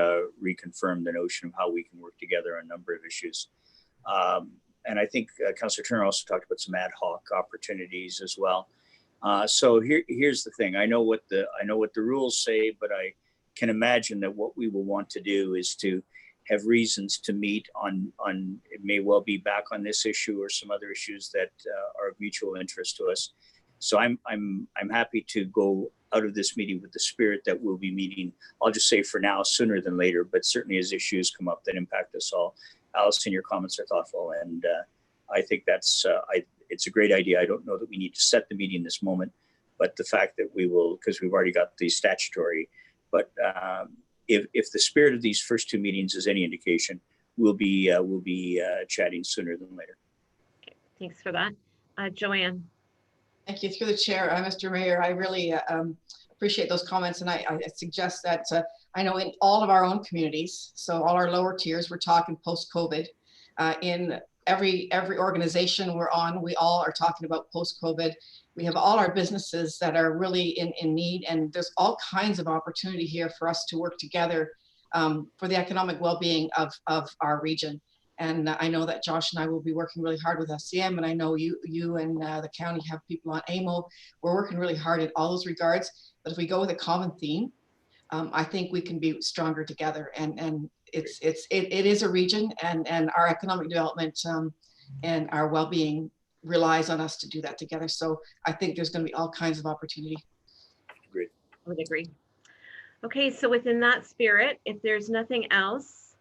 reconfirm the notion of how we can work together on a number of issues. And I think Councillor Turner also talked about some ad hoc opportunities as well. So here's the thing. I know what the rules say, but I can imagine that what we will want to do is to have reasons to meet on it may well be back on this issue or some other issues that are of mutual interest to us. So I'm happy to go out of this meeting with the spirit that we'll be meeting, I'll just say for now, sooner than later, but certainly as issues come up that impact us all. Allison, your comments are thoughtful, and I think that's, it's a great idea. I don't know that we need to set the meeting this moment, but the fact that we will, because we've already got the statutory, but if the spirit of these first two meetings is any indication, we'll be chatting sooner than later. Okay, thanks for that. Joanne. Thank you. Through the chair, Mr. Mayor, I really appreciate those comments, and I suggest that I know in all of our own communities, so all our lower tiers, we're talking post-COVID. In every organization we're on, we all are talking about post-COVID. We have all our businesses that are really in need, and there's all kinds of opportunity here for us to work together for the economic well-being of our region. And I know that Josh and I will be working really hard with SCM, and I know you and the county have people on AMO. We're working really hard in all those regards. But if we go with a common theme, I think we can be stronger together. And it is a region, and our economic development and our well-being relies on us to do that together. So I think there's going to be all kinds of opportunity. Great. I would agree. Okay, so within that spirit, if there's nothing else,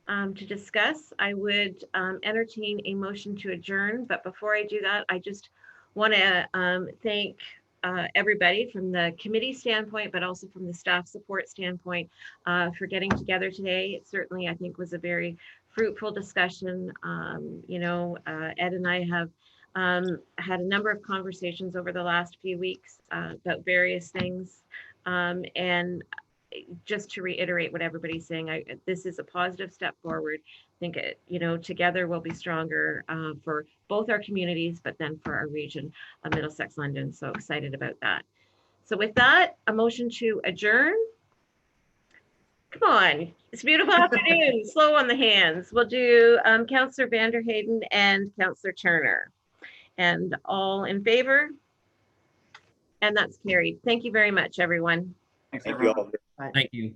to discuss, I would entertain a motion to adjourn. But before I do that, I just want to thank everybody from the committee standpoint, but also from the staff support standpoint for getting together today. It certainly, I think, was a very fruitful discussion. Ed and I have had a number of conversations over the last few weeks about various things. And just to reiterate what everybody's saying, this is a positive step forward. I think together we'll be stronger for both our communities, but then for our region of Middlesex, London. So excited about that. So with that, a motion to adjourn. Come on, it's a beautiful afternoon. Slow on the hands. We'll do Councillor Vanderheyden and Councillor Turner. And all in favor? And that's carried. Thank you very much, everyone. Thanks, Thank everyone. you all. Thank you.